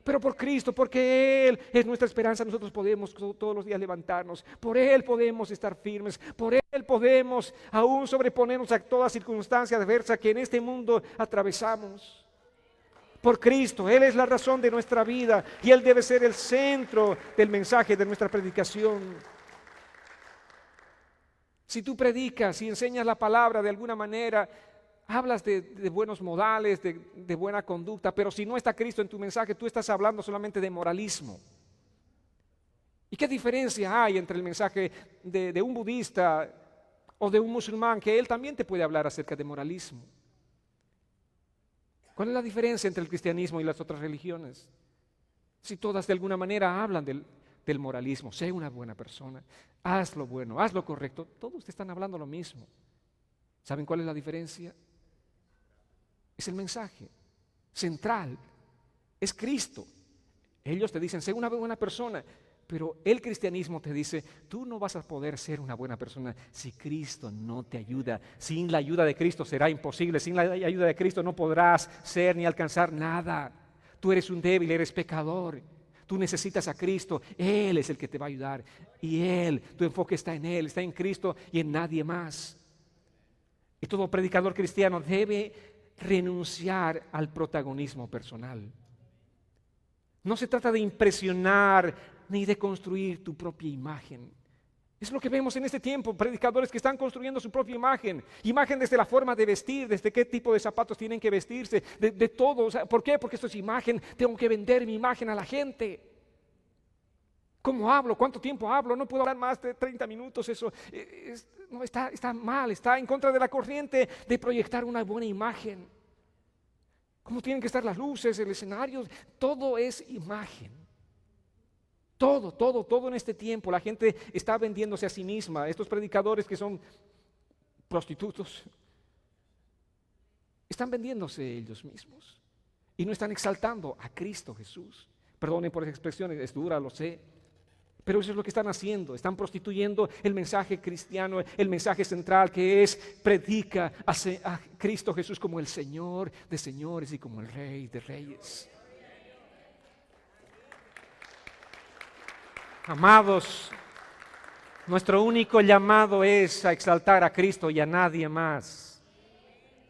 Pero por Cristo, porque Él es nuestra esperanza, nosotros podemos todos los días levantarnos. Por Él podemos estar firmes. Por Él podemos aún sobreponernos a toda circunstancia adversa que en este mundo atravesamos. Por Cristo, Él es la razón de nuestra vida y Él debe ser el centro del mensaje de nuestra predicación. Si tú predicas y enseñas la palabra de alguna manera, hablas de buenos modales, de buena conducta, pero si no está Cristo en tu mensaje, tú estás hablando solamente de moralismo. ¿Y qué diferencia hay entre el mensaje de un budista o de un musulmán, que él también te puede hablar acerca de moralismo? ¿Cuál es la diferencia entre el cristianismo y las otras religiones? Si todas de alguna manera hablan del moralismo: sé una buena persona, haz lo bueno, haz lo correcto, todos te están hablando lo mismo. ¿Saben cuál es la diferencia? Es el mensaje central, es Cristo. Ellos te dicen: sé una buena persona, pero el cristianismo te dice: tú no vas a poder ser una buena persona si Cristo no te ayuda. Sin la ayuda de Cristo será imposible. Sin la ayuda de Cristo no podrás ser ni alcanzar nada. Tú eres un débil, eres pecador. Tú necesitas a Cristo. Él es el que te va a ayudar. Y tu enfoque está en Él, está en Cristo y en nadie más. Y todo predicador cristiano debe renunciar al protagonismo personal. No se trata de impresionar ni de construir tu propia imagen. Es lo que vemos en este tiempo: predicadores que están construyendo su propia imagen desde la forma de vestir, desde qué tipo de zapatos tienen que vestirse, de todo. O sea, ¿por qué? Porque esto es imagen, tengo que vender mi imagen a la gente. ¿Cómo hablo? ¿Cuánto tiempo hablo? No puedo hablar más de 30 minutos. Eso no, está mal, está en contra de la corriente de proyectar una buena imagen. ¿Cómo tienen que estar las luces, el escenario? Todo es imagen. Todo en este tiempo. La gente está vendiéndose a sí misma. Estos predicadores que son prostitutos están vendiéndose ellos mismos y no están exaltando a Cristo Jesús. Perdonen por esas expresiones, es dura, lo sé. Pero eso es lo que están haciendo. Están prostituyendo el mensaje cristiano, el mensaje central, que es: predica a Cristo Jesús como el Señor de señores y como el Rey de reyes. Amados, nuestro único llamado es a exaltar a Cristo y a nadie más.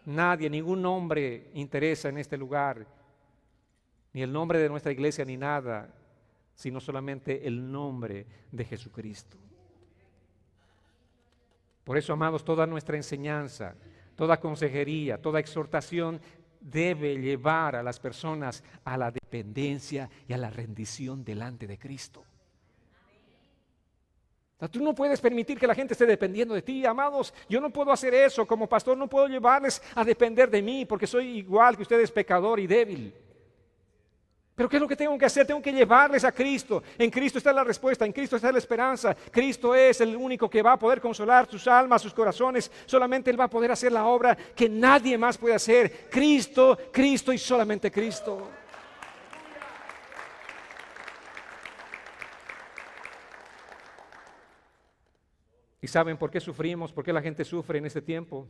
Nadie, ningún nombre interesa en este lugar, ni el nombre de nuestra iglesia, ni nada, sino solamente el nombre de Jesucristo. Por eso, amados, toda nuestra enseñanza, toda consejería, toda exhortación debe llevar a las personas a la dependencia y a la rendición delante de Cristo. O sea, tú no puedes permitir que la gente esté dependiendo de ti, amados. Yo no puedo hacer eso como pastor, no puedo llevarles a depender de mí, porque soy igual que ustedes, pecador y débil. Pero ¿qué es lo que tengo que hacer? Tengo que llevarles a Cristo. En Cristo está la respuesta, en Cristo está la esperanza. Cristo es el único que va a poder consolar sus almas, sus corazones. Solamente Él va a poder hacer la obra que nadie más puede hacer. Cristo, Cristo y solamente Cristo. ¿Y saben por qué sufrimos? ¿Por qué la gente sufre en este tiempo?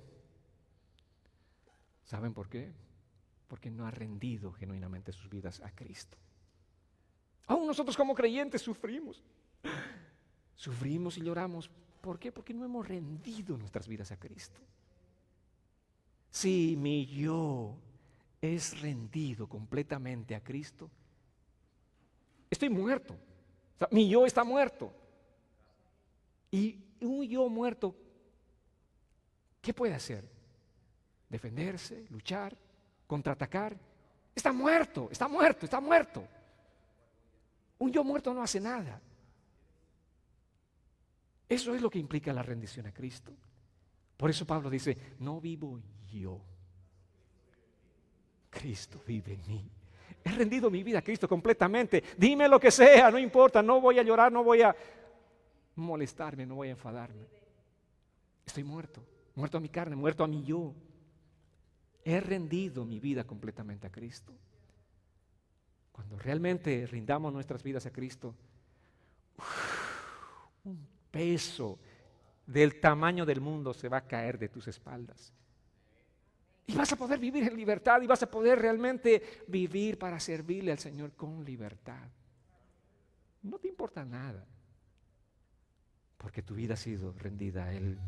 ¿Saben por qué? Porque no ha rendido genuinamente sus vidas a Cristo. Aún nosotros como creyentes sufrimos. Sufrimos y lloramos. ¿Por qué? Porque no hemos rendido nuestras vidas a Cristo. Si mi yo es rendido completamente a Cristo, estoy muerto. O sea, mi yo está muerto. Y un yo muerto, ¿qué puede hacer? Defenderse, luchar, contraatacar. Está muerto, está muerto, está muerto. Un yo muerto no hace nada. Eso es lo que implica la rendición a Cristo. Por eso Pablo dice, no vivo yo, Cristo vive en mí. He rendido mi vida a Cristo completamente. Dime lo que sea, no importa, no voy a llorar, no voy a molestarme, no voy a enfadarme. Estoy muerto, muerto a mi carne, muerto a mi yo. He rendido mi vida completamente a Cristo. Cuando realmente rindamos nuestras vidas a Cristo, un peso del tamaño del mundo se va a caer de tus espaldas. Y vas a poder vivir en libertad y vas a poder realmente vivir para servirle al Señor con libertad. No te importa nada, porque tu vida ha sido rendida a Él.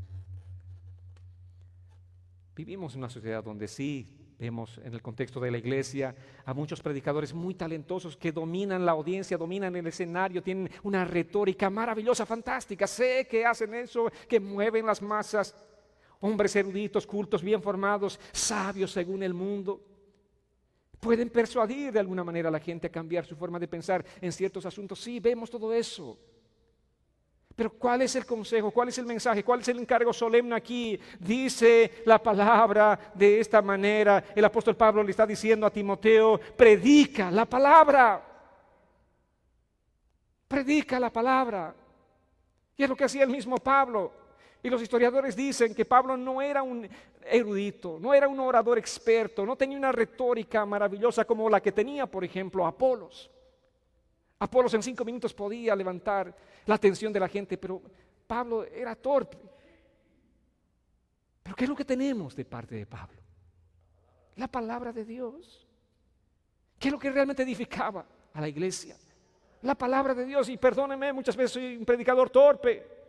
Vivimos en una sociedad donde sí vemos en el contexto de la iglesia a muchos predicadores muy talentosos que dominan la audiencia, dominan el escenario, tienen una retórica maravillosa, fantástica. Sé que hacen eso, que mueven las masas. Hombres eruditos, cultos, bien formados, sabios según el mundo. Pueden persuadir de alguna manera a la gente a cambiar su forma de pensar en ciertos asuntos. Sí, vemos todo eso. Pero ¿cuál es el consejo? ¿Cuál es el mensaje? ¿Cuál es el encargo solemne aquí? Dice la palabra de esta manera. El apóstol Pablo le está diciendo a Timoteo, predica la palabra. Predica la palabra. Y es lo que hacía el mismo Pablo. Y los historiadores dicen que Pablo no era un erudito, no era un orador experto, no tenía una retórica maravillosa como la que tenía, por ejemplo, Apolos. Apolos en 5 minutos podía levantar la atención de la gente, pero Pablo era torpe. ¿Pero qué es lo que tenemos de parte de Pablo? La palabra de Dios. ¿Qué es lo que realmente edificaba a la iglesia? La palabra de Dios. Y perdónenme, muchas veces soy un predicador torpe,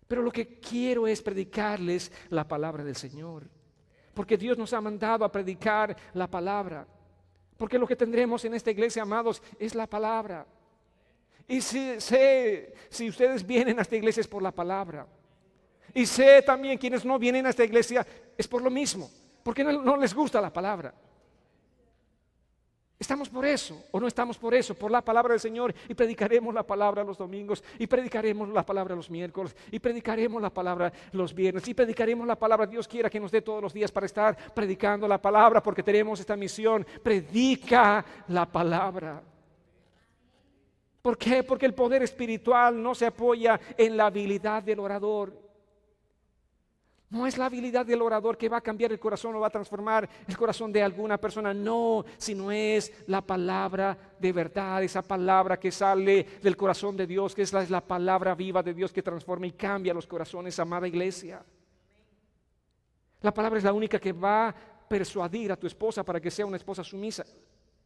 pero lo que quiero es predicarles la palabra del Señor, porque Dios nos ha mandado a predicar la palabra. Porque lo que tendremos en esta iglesia, amados, es la palabra. Y si ustedes vienen a esta iglesia es por la palabra. Y sé también quienes no vienen a esta iglesia es por lo mismo, porque no les gusta la palabra. ¿Estamos por eso o no estamos por eso? Por la palabra del Señor, y predicaremos la palabra los domingos, y predicaremos la palabra los miércoles, y predicaremos la palabra los viernes, y predicaremos la palabra. Dios quiera que nos dé todos los días para estar predicando la palabra, porque tenemos esta misión. Predica la palabra. ¿Por qué? Porque el poder espiritual no se apoya en la habilidad del orador. No es la habilidad del orador que va a cambiar el corazón o va a transformar el corazón de alguna persona. No, sino es la palabra de verdad, esa palabra que sale del corazón de Dios, que es la palabra viva de Dios que transforma y cambia los corazones, amada iglesia. La palabra es la única que va a persuadir a tu esposa para que sea una esposa sumisa.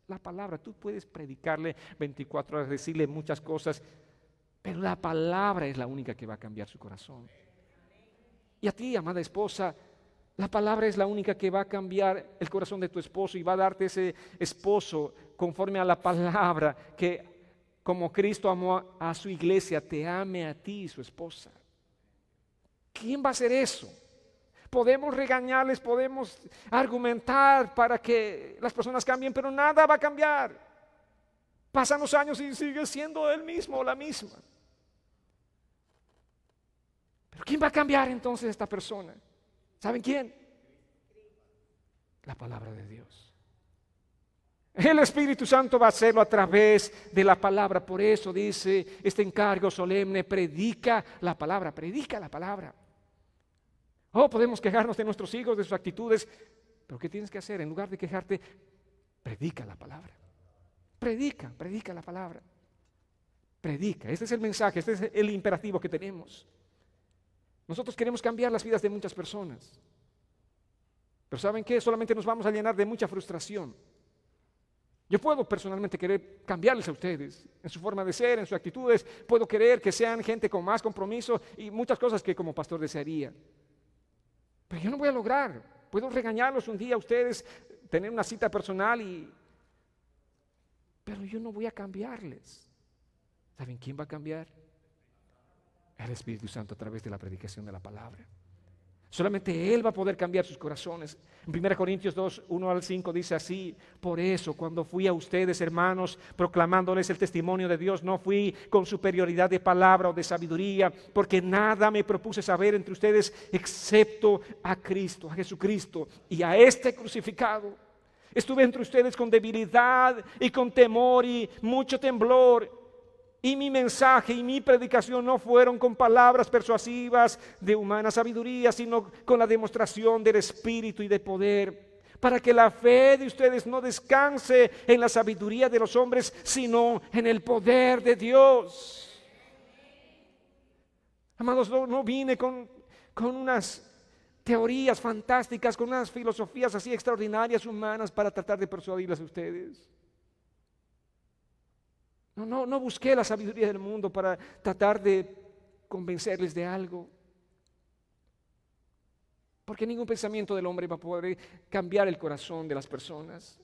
La palabra, tú puedes predicarle 24 horas, decirle muchas cosas, pero la palabra es la única que va a cambiar su corazón. Y a ti, amada esposa, la palabra es la única que va a cambiar el corazón de tu esposo y va a darte ese esposo conforme a la palabra, que como Cristo amó a su iglesia, te ame a ti, su esposa. ¿Quién va a hacer eso? Podemos regañarles, podemos argumentar para que las personas cambien, pero nada va a cambiar. Pasan los años y sigue siendo el mismo o la misma. ¿Pero quién va a cambiar entonces esta persona? ¿Saben quién? La palabra de Dios. El Espíritu Santo va a hacerlo a través de la palabra. Por eso dice este encargo solemne: predica la palabra, predica la palabra. Oh, podemos quejarnos de nuestros hijos, de sus actitudes, pero ¿qué tienes que hacer? En lugar de quejarte, predica la palabra. Predica la palabra. Predica. Este es el mensaje, este es el imperativo que tenemos. Nosotros queremos cambiar las vidas de muchas personas. Pero ¿saben qué? Solamente nos vamos a llenar de mucha frustración. Yo puedo personalmente querer cambiarles a ustedes en su forma de ser, en sus actitudes. Puedo querer que sean gente con más compromiso y muchas cosas que como pastor desearía. Pero yo no voy a lograr. Puedo regañarlos un día a ustedes, tener una cita personal pero yo no voy a cambiarles. ¿Saben quién va a cambiar? El Espíritu Santo a través de la predicación de la palabra. Solamente Él va a poder cambiar sus corazones. En 1 Corintios 2, 1 al 5 dice así: por eso cuando fui a ustedes, hermanos, proclamándoles el testimonio de Dios, no fui con superioridad de palabra o de sabiduría, porque nada me propuse saber entre ustedes excepto a Cristo, a Jesucristo y a este crucificado. Estuve entre ustedes con debilidad y con temor y mucho temblor. Y mi mensaje y mi predicación no fueron con palabras persuasivas de humana sabiduría, sino con la demostración del Espíritu y de poder, para que la fe de ustedes no descanse en la sabiduría de los hombres, sino en el poder de Dios. Amados, no vine con unas teorías fantásticas, con unas filosofías así extraordinarias humanas para tratar de persuadirles a ustedes. No busqué la sabiduría del mundo para tratar de convencerles de algo. Porque ningún pensamiento del hombre va a poder cambiar el corazón de las personas.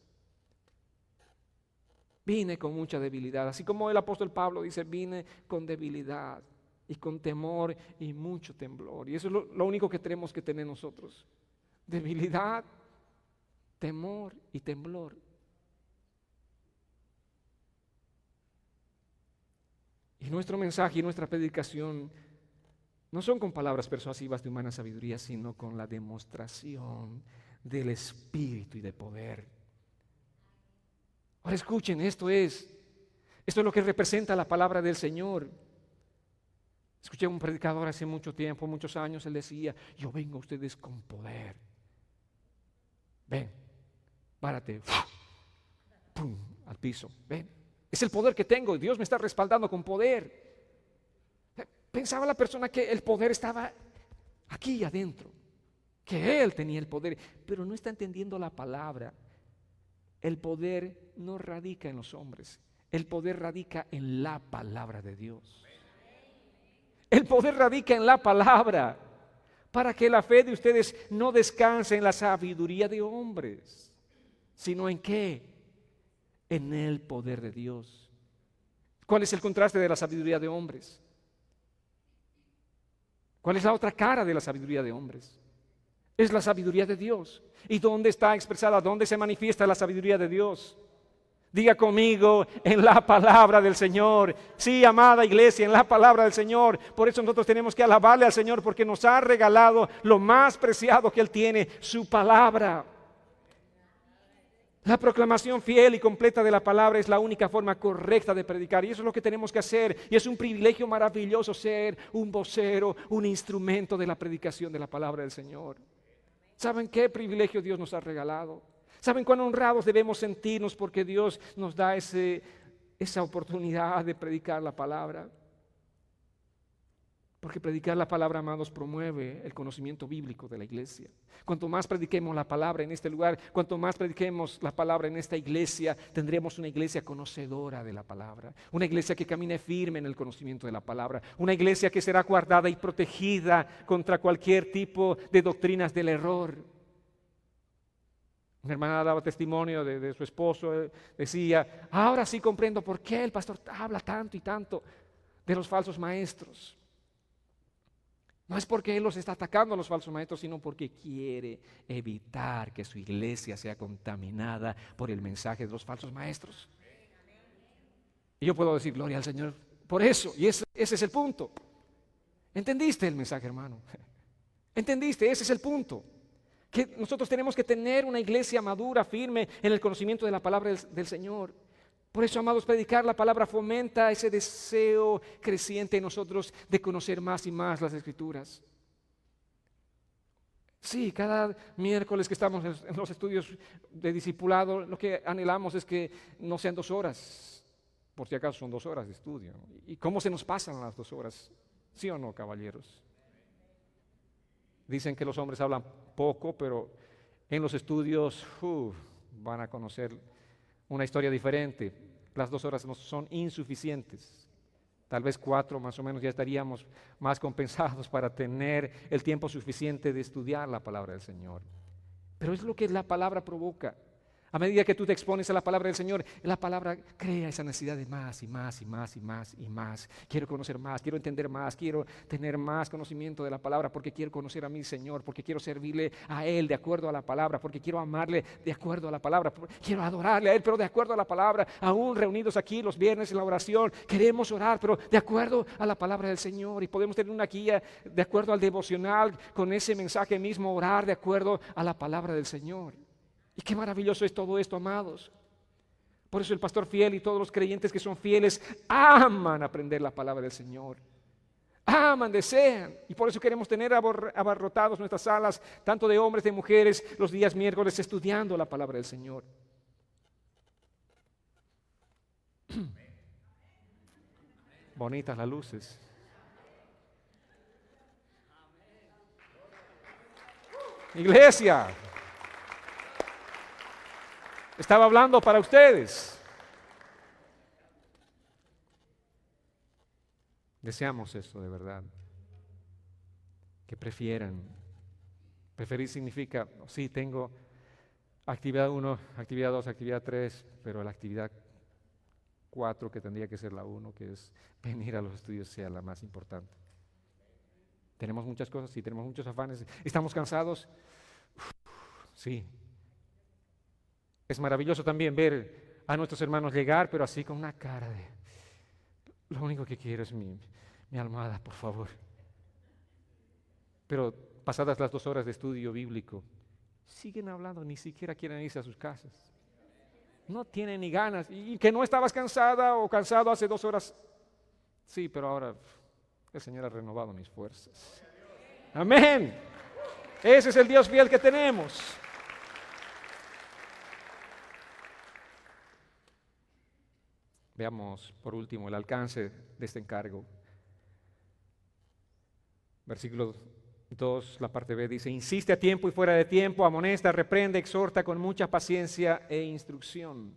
Vine con mucha debilidad, así como el apóstol Pablo dice, vine con debilidad y con temor y mucho temblor. Y eso es lo único que tenemos que tener nosotros: debilidad, temor y temblor. Y nuestro mensaje y nuestra predicación no son con palabras persuasivas de humana sabiduría, sino con la demostración del Espíritu y de poder. Ahora escuchen, esto es lo que representa la palabra del Señor. Escuché a un predicador hace mucho tiempo, muchos años, él decía: yo vengo a ustedes con poder. Ven, párate, pum, al piso, ven. Es el poder que tengo, Dios me está respaldando con poder. Pensaba la persona que el poder estaba aquí adentro, que Él tenía el poder, pero no está entendiendo la palabra. El poder no radica en los hombres, el poder radica en la palabra de Dios. El poder radica en la palabra, para que la fe de ustedes no descanse en la sabiduría de hombres, sino en ¿qué? En el poder de Dios. ¿Cuál es el contraste de la sabiduría de hombres? ¿Cuál es la otra cara de la sabiduría de hombres? Es la sabiduría de Dios. ¿Y dónde está expresada? ¿Dónde se manifiesta la sabiduría de Dios? Diga conmigo: en la palabra del Señor. Sí, amada iglesia, en la palabra del Señor. Por eso nosotros tenemos que alabarle al Señor, porque nos ha regalado lo más preciado que Él tiene, su palabra. La proclamación fiel y completa de la palabra es la única forma correcta de predicar, y eso es lo que tenemos que hacer. Y es un privilegio maravilloso ser un vocero, un instrumento de la predicación de la palabra del Señor. ¿Saben qué privilegio Dios nos ha regalado? ¿Saben cuán honrados debemos sentirnos porque Dios nos da esa oportunidad de predicar la palabra? Porque predicar la palabra, amados, promueve el conocimiento bíblico de la iglesia. Cuanto más prediquemos la palabra en este lugar, cuanto más prediquemos la palabra en esta iglesia, tendremos una iglesia conocedora de la palabra, una iglesia que camine firme en el conocimiento de la palabra, una iglesia que será guardada y protegida contra cualquier tipo de doctrinas del error. Una hermana daba testimonio de su esposo, decía: ahora sí comprendo por qué el pastor habla tanto y tanto de los falsos maestros. No es porque él los está atacando a los falsos maestros, sino porque quiere evitar que su iglesia sea contaminada por el mensaje de los falsos maestros. Y yo puedo decir: gloria al Señor por eso. Y ese es el punto. ¿Entendiste el mensaje, hermano? ¿Entendiste? Ese es el punto. Que nosotros tenemos que tener una iglesia madura, firme en el conocimiento de la palabra del Señor. Por eso, amados, predicar la palabra fomenta ese deseo creciente en nosotros de conocer más y más las Escrituras. Sí, cada miércoles que estamos en los estudios de discipulado, lo que anhelamos es que no sean 2 horas, por si acaso son 2 horas de estudio. ¿Y cómo se nos pasan las 2 horas? ¿Sí o no, caballeros? Dicen que los hombres hablan poco, pero En los estudios van a conocer una historia diferente. Las 2 horas no son insuficientes. Tal vez 4 más o menos ya estaríamos más compensados para tener el tiempo suficiente de estudiar la palabra del Señor. Pero es lo que la palabra provoca. A medida que tú te expones a la palabra del Señor, la palabra crea esa necesidad de más y más y más y más y más. Quiero conocer más, quiero entender más, quiero tener más conocimiento de la palabra porque quiero conocer a mi Señor, porque quiero servirle a Él de acuerdo a la palabra, porque quiero amarle de acuerdo a la palabra, quiero adorarle a Él, pero de acuerdo a la palabra. Aún reunidos aquí los viernes en la oración, queremos orar, pero de acuerdo a la palabra del Señor. Y podemos tener una guía de acuerdo al devocional, con ese mensaje mismo, orar de acuerdo a la palabra del Señor. Y qué maravilloso es todo esto, amados. Por eso el pastor fiel y todos los creyentes que son fieles aman aprender la palabra del Señor. Aman, desean. Y por eso queremos tener abarrotados nuestras salas, tanto de hombres, de mujeres, los días miércoles estudiando la palabra del Señor. Bonitas las luces. Iglesia. Estaba hablando para ustedes. Deseamos esto de verdad. Que prefieran. Preferir significa, sí, tengo actividad 1, actividad 2, actividad 3, pero la actividad 4, que tendría que ser la 1, que es venir a los estudios, sea la más importante. Tenemos muchas cosas, sí, tenemos muchos afanes. ¿Estamos cansados? Sí. Es maravilloso también ver a nuestros hermanos llegar, pero así con una cara de, lo único que quiero es mi almohada, por favor. Pero pasadas las 2 horas de estudio bíblico, siguen hablando, ni siquiera quieren irse a sus casas. No tienen ni ganas. Y que no estabas cansada o cansado hace 2 horas. Sí, pero ahora el Señor ha renovado mis fuerzas. Amén. Ese es el Dios fiel que tenemos. Veamos por último el alcance de este encargo. Versículo 2, la parte B dice: insiste a tiempo y fuera de tiempo, amonesta, reprende, exhorta con mucha paciencia e instrucción.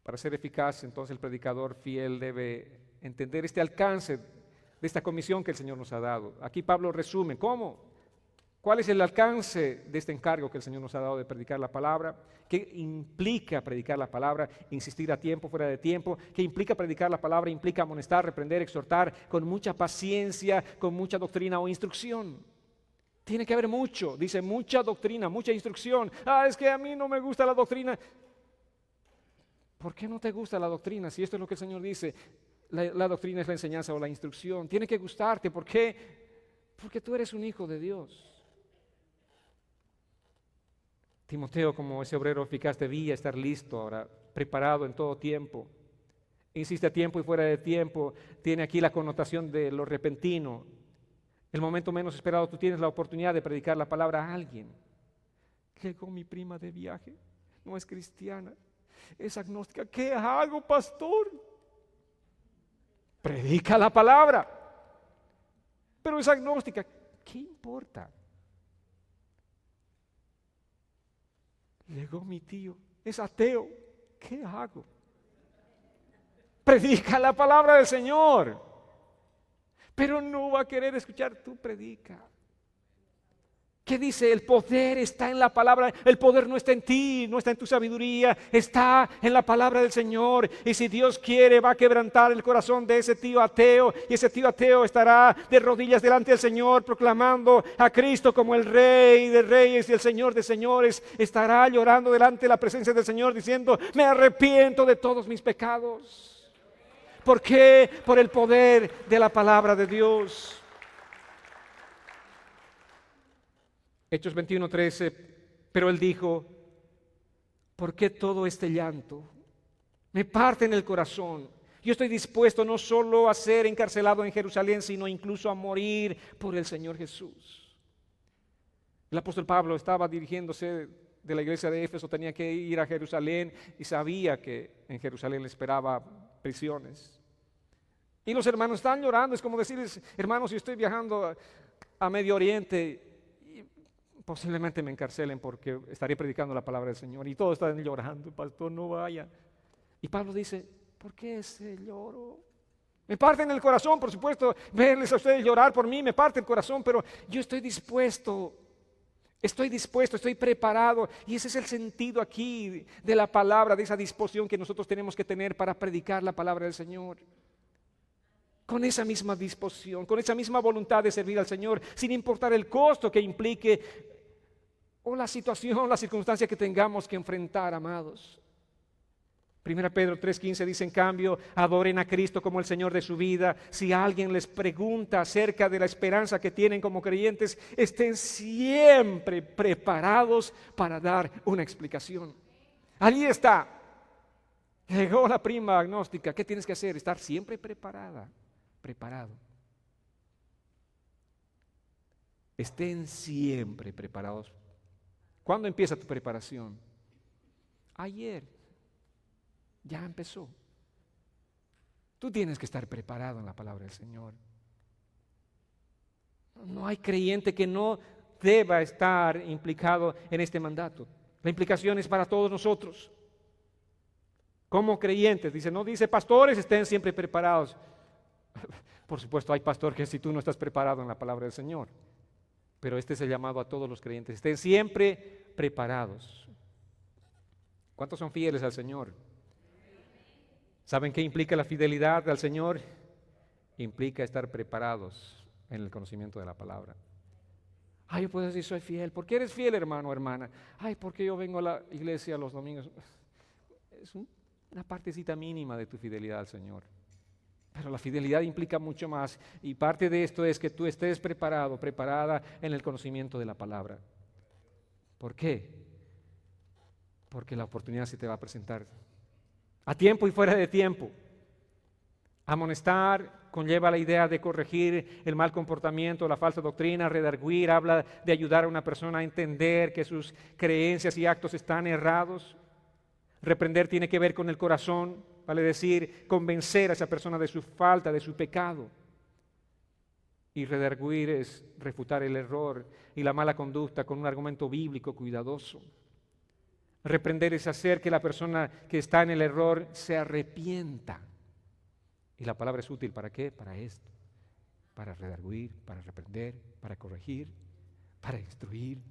Para ser eficaz, entonces el predicador fiel debe entender este alcance de esta comisión que el Señor nos ha dado. Aquí Pablo resume, ¿cómo? ¿Cuál es el alcance de este encargo que el Señor nos ha dado de predicar la palabra? ¿Qué implica predicar la palabra? Insistir a tiempo, fuera de tiempo. ¿Qué implica predicar la palabra? Implica amonestar, reprender, exhortar con mucha paciencia, con mucha doctrina o instrucción. Tiene que haber mucho, dice, mucha doctrina, mucha instrucción. Es que a mí no me gusta la doctrina. ¿Por qué no te gusta la doctrina? Si esto es lo que el Señor dice, la doctrina es la enseñanza o la instrucción. Tiene que gustarte. ¿Por qué? Porque tú eres un hijo de Dios. Timoteo, como ese obrero eficaz, debía estar listo ahora, preparado en todo tiempo. Insiste a tiempo y fuera de tiempo. Tiene aquí la connotación de lo repentino. El momento menos esperado, tú tienes la oportunidad de predicar la palabra a alguien. Llegó mi prima de viaje, no es cristiana, es agnóstica. ¿Qué hago, pastor? Predica la palabra. Pero es agnóstica, ¿qué importa? Llegó mi tío, es ateo, ¿qué hago? Predica la palabra del Señor, pero no va a querer escuchar, tú predica. ¿Qué dice? El poder está en la palabra. El poder no está en ti, no está en tu sabiduría, está en la palabra del Señor. Y si Dios quiere, va a quebrantar el corazón de ese tío ateo, y ese tío ateo estará de rodillas delante del Señor, proclamando a Cristo como el Rey de reyes y el Señor de señores. Estará llorando delante de la presencia del Señor, diciendo: me arrepiento de todos mis pecados. ¿Por qué? Por el poder de la palabra de Dios. Hechos 21:13, pero él dijo: ¿por qué todo este llanto? Me parte en el corazón. Yo estoy dispuesto no solo a ser encarcelado en Jerusalén, sino incluso a morir por el Señor Jesús. El apóstol Pablo estaba dirigiéndose de la iglesia de Éfeso, tenía que ir a Jerusalén y sabía que en Jerusalén le esperaba prisiones. Y los hermanos están llorando, es como decirles: hermanos, si estoy viajando a Medio Oriente, Posiblemente me encarcelen porque estaré predicando la palabra del Señor y todos están llorando, pastor, no vaya. Y Pablo dice, ¿por qué ese lloro? Me parte en el corazón, por supuesto, verles a ustedes llorar por mí, me parte el corazón, pero yo estoy dispuesto, estoy preparado. Y ese es el sentido aquí de la palabra, de esa disposición que nosotros tenemos que tener para predicar la palabra del Señor. Con esa misma disposición, con esa misma voluntad de servir al Señor, sin importar el costo que implique o la situación, la circunstancia que tengamos que enfrentar, amados. 1 Pedro 3:15 dice, en cambio, adoren a Cristo como el Señor de su vida. Si alguien les pregunta acerca de la esperanza que tienen como creyentes, estén siempre preparados para dar una explicación. Allí está. Llegó la prima agnóstica. ¿Qué tienes que hacer? Estar siempre preparado. Estén siempre preparados. ¿Cuándo empieza tu preparación? Ayer. Ya empezó. Tú tienes que estar preparado en la palabra del Señor. No hay creyente que no deba estar implicado en este mandato. La implicación es para todos nosotros. Como creyentes, no dice pastores, estén siempre preparados. Por supuesto, hay pastor que si tú no estás preparado en la palabra del Señor. Pero este es el llamado a todos los creyentes. Estén siempre preparados. ¿Cuántos son fieles al Señor? ¿Saben qué implica la fidelidad al Señor? Implica estar preparados en el conocimiento de la palabra. Yo puedo decir soy fiel. ¿Por qué eres fiel, hermano o hermana? Porque yo vengo a la iglesia los domingos. Es una partecita mínima de tu fidelidad al Señor. Pero la fidelidad implica mucho más. Y parte de esto es que tú estés preparado, preparada en el conocimiento de la palabra. ¿Por qué? Porque la oportunidad se te va a presentar. A tiempo y fuera de tiempo. Amonestar conlleva la idea de corregir el mal comportamiento, la falsa doctrina. Redarguir habla de ayudar a una persona a entender que sus creencias y actos están errados. Reprender tiene que ver con el corazón, vale decir, convencer a esa persona de su falta, de su pecado. Y redarguir es refutar el error y la mala conducta con un argumento bíblico cuidadoso. Reprender es hacer que la persona que está en el error se arrepienta. Y la palabra es útil ¿para qué? Para esto. Para redarguir, para reprender, para corregir, para instruir.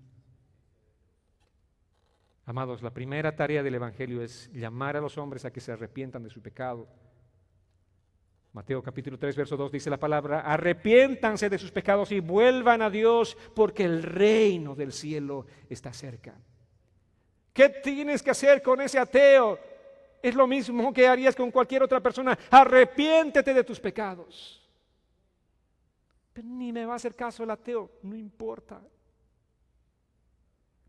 Amados, la primera tarea del Evangelio es llamar a los hombres a que se arrepientan de su pecado. Mateo capítulo 3, verso 2 dice la palabra, arrepiéntanse de sus pecados y vuelvan a Dios porque el reino del cielo está cerca. ¿Qué tienes que hacer con ese ateo? Es lo mismo que harías con cualquier otra persona. Arrepiéntete de tus pecados. Pero ni me va a hacer caso el ateo, no importa.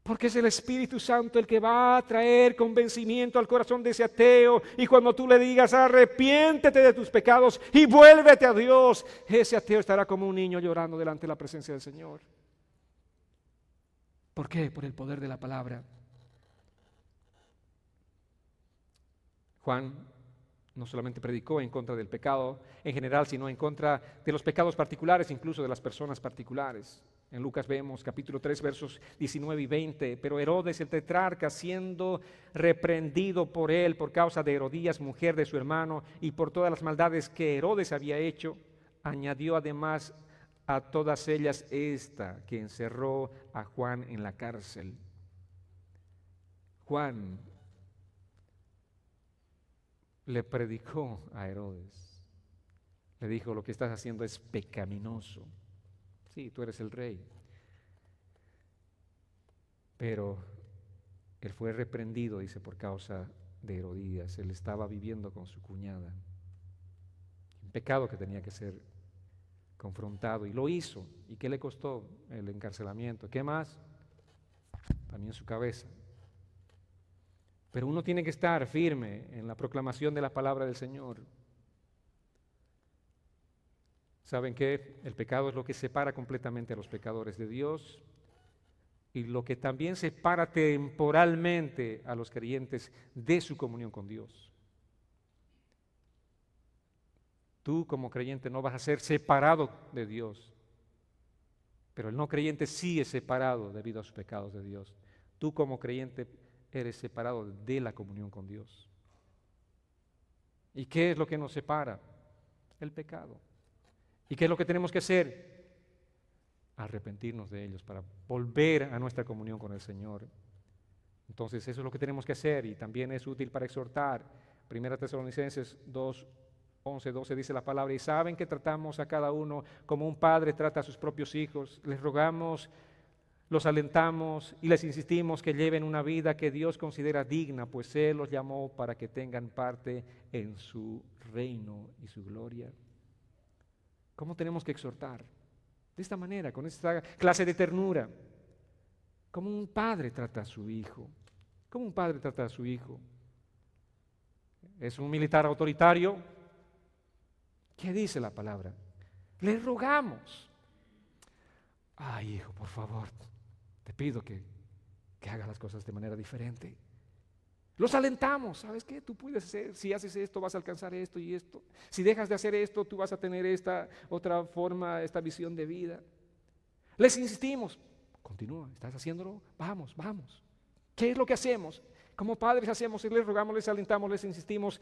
Porque es el Espíritu Santo el que va a traer convencimiento al corazón de ese ateo. Y cuando tú le digas, arrepiéntete de tus pecados y vuélvete a Dios, ese ateo estará como un niño llorando delante de la presencia del Señor. ¿Por qué? Por el poder de la palabra. Juan no solamente predicó en contra del pecado en general, sino en contra de los pecados particulares, incluso de las personas particulares. En Lucas vemos capítulo 3 versos 19 y 20, pero Herodes el tetrarca, siendo reprendido por él por causa de Herodías, mujer de su hermano, y por todas las maldades que Herodes había hecho, añadió además a todas ellas esta, que encerró a Juan en la cárcel. Juan le predicó a Herodes, le dijo, lo que estás haciendo es pecaminoso. Sí, tú eres el rey. Pero él fue reprendido, dice, por causa de Herodías. Él estaba viviendo con su cuñada. Un pecado que tenía que ser confrontado. Y lo hizo. ¿Y qué le costó? El encarcelamiento. ¿Qué más? También su cabeza. Pero uno tiene que estar firme en la proclamación de la palabra del Señor. ¿Saben qué? El pecado es lo que separa completamente a los pecadores de Dios y lo que también separa temporalmente a los creyentes de su comunión con Dios. Tú como creyente no vas a ser separado de Dios. Pero el no creyente sí es separado debido a sus pecados de Dios. Tú como creyente eres separado de la comunión con Dios. ¿Y qué es lo que nos separa? El pecado. ¿Y qué es lo que tenemos que hacer? Arrepentirnos de ellos para volver a nuestra comunión con el Señor. Entonces eso es lo que tenemos que hacer y también es útil para exhortar. 1 Tesalonicenses 2, 11, 12 dice la palabra: y saben que tratamos a cada uno como un padre trata a sus propios hijos. Les rogamos, los alentamos y les insistimos que lleven una vida que Dios considera digna, pues Él los llamó para que tengan parte en su reino y su gloria. ¿Cómo tenemos que exhortar? De esta manera, con esta clase de ternura, como un padre trata a su hijo. ¿Cómo un padre trata a su hijo? ¿Es un militar autoritario? ¿Qué dice la palabra? Le rogamos. Ay, hijo, por favor, te pido que hagas las cosas de manera diferente. Los alentamos. ¿Sabes qué? Tú puedes hacer, si haces esto vas a alcanzar esto y esto. Si dejas de hacer esto, tú vas a tener esta otra forma, esta visión de vida. Les insistimos. Continúa, ¿estás haciéndolo? Vamos, vamos. ¿Qué es lo que hacemos? Como padres hacemos, les rogamos, les alentamos, les insistimos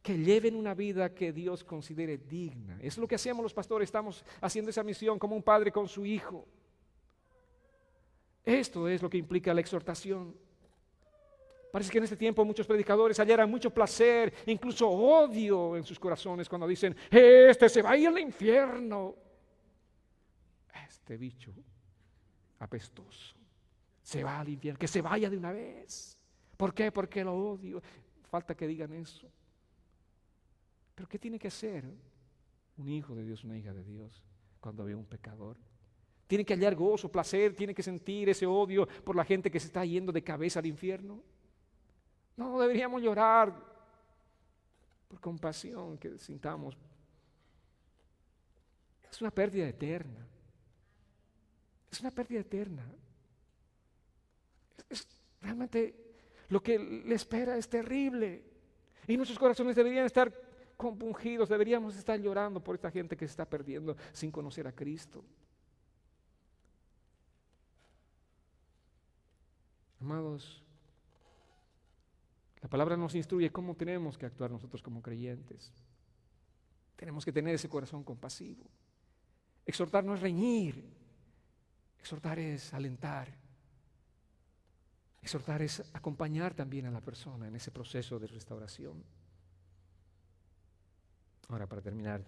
que lleven una vida que Dios considere digna. Es lo que hacemos los pastores, estamos haciendo esa misión como un padre con su hijo. Esto es lo que implica la exhortación. Parece que en este tiempo muchos predicadores hallaran mucho placer, incluso odio en sus corazones cuando dicen: este se va a ir al infierno. Este bicho apestoso se va al infierno, que se vaya de una vez. ¿Por qué? Porque lo odio. Falta que digan eso. Pero ¿qué tiene que hacer un hijo de Dios, una hija de Dios, cuando ve un pecador? Tiene que hallar gozo, placer, tiene que sentir ese odio por la gente que se está yendo de cabeza al infierno. No, deberíamos llorar por compasión que sintamos. Es una pérdida eterna. Es una pérdida eterna. Realmente lo que le espera es terrible. Y nuestros corazones deberían estar compungidos, deberíamos estar llorando por esta gente que se está perdiendo sin conocer a Cristo. Amados, la palabra nos instruye cómo tenemos que actuar nosotros como creyentes. Tenemos que tener ese corazón compasivo. Exhortar no es reñir, exhortar es alentar. Exhortar es acompañar también a la persona en ese proceso de restauración. Ahora, para terminar,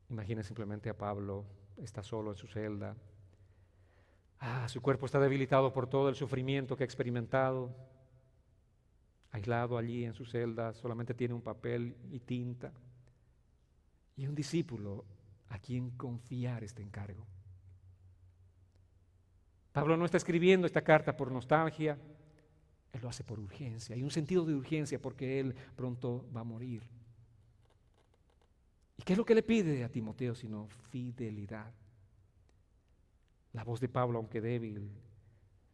imagina simplemente a Pablo, está solo en su celda. Su cuerpo está debilitado por todo el sufrimiento que ha experimentado. Aislado allí en su celda, solamente tiene un papel y tinta. Y un discípulo a quien confiar este encargo. Pablo no está escribiendo esta carta por nostalgia, él lo hace por urgencia. Hay un sentido de urgencia porque él pronto va a morir. ¿Y qué es lo que le pide a Timoteo sino fidelidad? La voz de Pablo, aunque débil,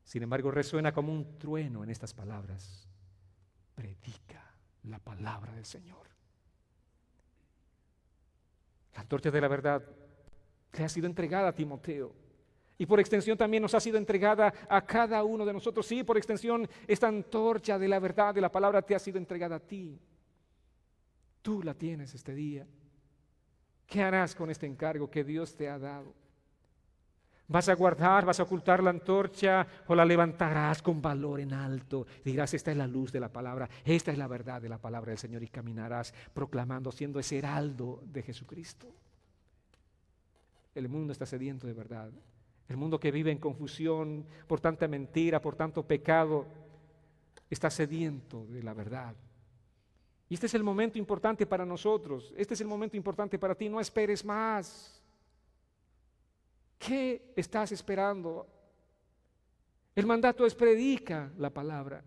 sin embargo resuena como un trueno en estas palabras: predica la palabra del Señor. La antorcha de la verdad le ha sido entregada a Timoteo. Y por extensión también nos ha sido entregada a cada uno de nosotros. Sí, por extensión, esta antorcha de la verdad, de la palabra, te ha sido entregada a ti. Tú la tienes este día. ¿Qué harás con este encargo que Dios te ha dado? ¿Vas a guardar, vas a ocultar la antorcha o la levantarás con valor en alto? Dirás: esta es la luz de la palabra, esta es la verdad de la palabra del Señor, y caminarás proclamando, siendo ese heraldo de Jesucristo. El mundo está sediento de verdad. El mundo que vive en confusión por tanta mentira, por tanto pecado, está sediento de la verdad. Y este es el momento importante para nosotros. Este es el momento importante para ti. No esperes más. ¿Qué estás esperando? El mandato es: predica la palabra.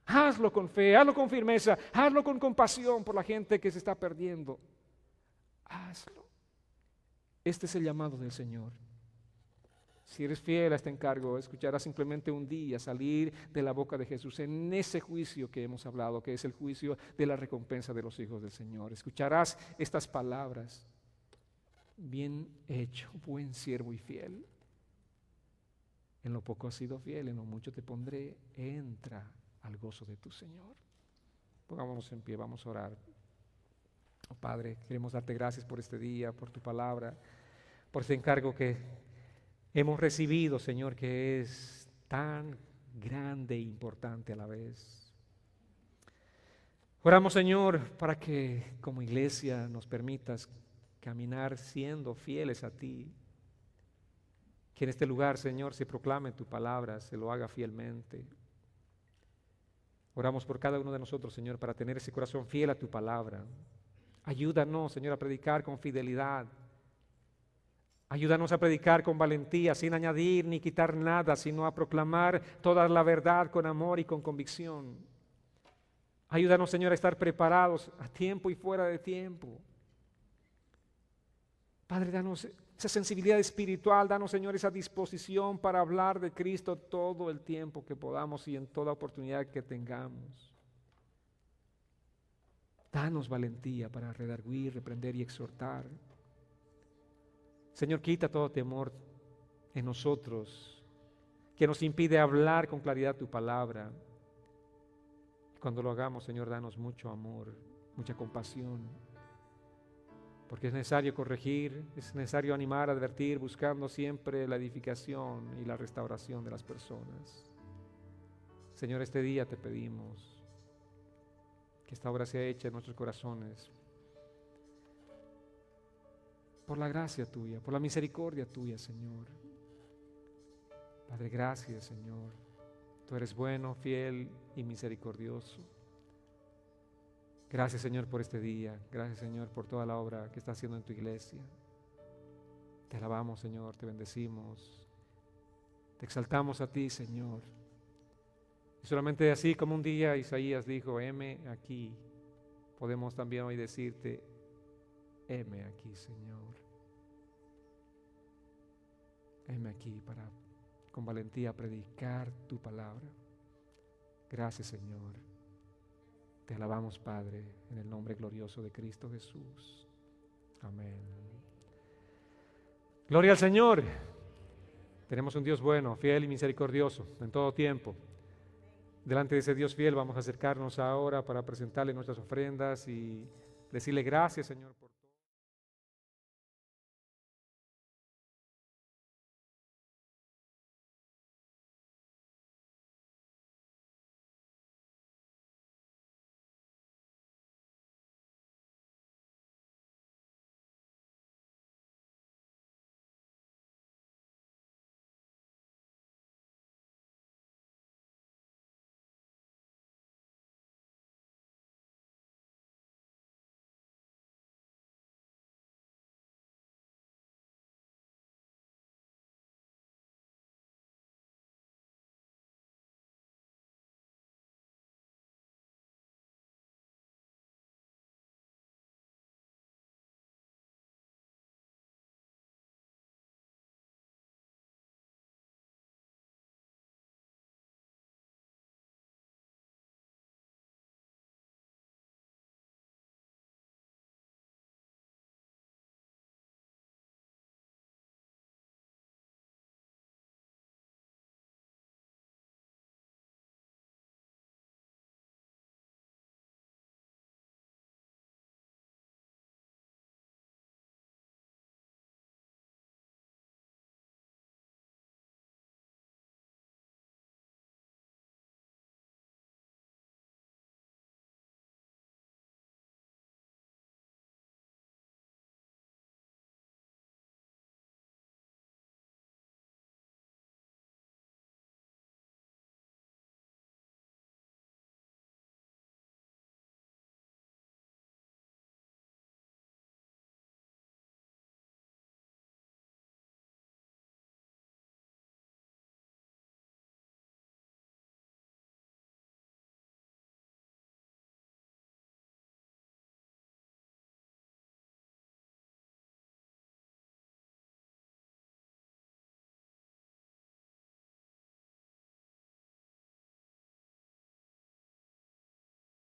Hazlo con fe, hazlo con firmeza, hazlo con compasión por la gente que se está perdiendo. Hazlo. Este es el llamado del Señor. Si eres fiel a este encargo, escucharás simplemente un día salir de la boca de Jesús en ese juicio que hemos hablado, que es el juicio de la recompensa de los hijos del Señor. Escucharás estas palabras: bien hecho, buen siervo y fiel. En lo poco has sido fiel, en lo mucho te pondré. Entra al gozo de tu Señor. Pongámonos en pie, vamos a orar. Oh, Padre, queremos darte gracias por este día, por tu palabra, por este encargo que hemos recibido, Señor, que es tan grande e importante a la vez. Oramos, Señor, para que como iglesia nos permitas caminar siendo fieles a ti. Que en este lugar, Señor, se proclame tu palabra, se lo haga fielmente. Oramos por cada uno de nosotros, Señor, para tener ese corazón fiel a tu palabra. Ayúdanos, Señor, a predicar con fidelidad. Ayúdanos a predicar con valentía, sin añadir ni quitar nada, sino a proclamar toda la verdad con amor y con convicción. Ayúdanos, Señor, a estar preparados a tiempo y fuera de tiempo. Padre, danos esa sensibilidad espiritual, danos, Señor, esa disposición para hablar de Cristo todo el tiempo que podamos y en toda oportunidad que tengamos. Danos valentía para redarguir, reprender y exhortar. Señor, quita todo temor en nosotros que nos impide hablar con claridad tu palabra. Cuando lo hagamos, Señor, danos mucho amor, mucha compasión, porque es necesario corregir, es necesario animar, advertir, buscando siempre la edificación y la restauración de las personas. Señor, este día te pedimos que esta obra sea hecha en nuestros corazones por la gracia tuya, por la misericordia tuya, Señor. Padre, gracias, Señor. Tú eres bueno, fiel y misericordioso. Gracias, Señor, por este día. Gracias, Señor, por toda la obra que estás haciendo en tu iglesia. Te alabamos, Señor, te bendecimos. Te exaltamos a ti, Señor. Y solamente así como un día Isaías dijo, heme aquí, podemos también hoy decirte, heme aquí, Señor. Heme aquí para con valentía predicar tu palabra. Gracias, Señor. Te alabamos, Padre, en el nombre glorioso de Cristo Jesús. Amén. Gloria al Señor. Tenemos un Dios bueno, fiel y misericordioso en todo tiempo. Delante de ese Dios fiel vamos a acercarnos ahora para presentarle nuestras ofrendas y decirle gracias, Señor, por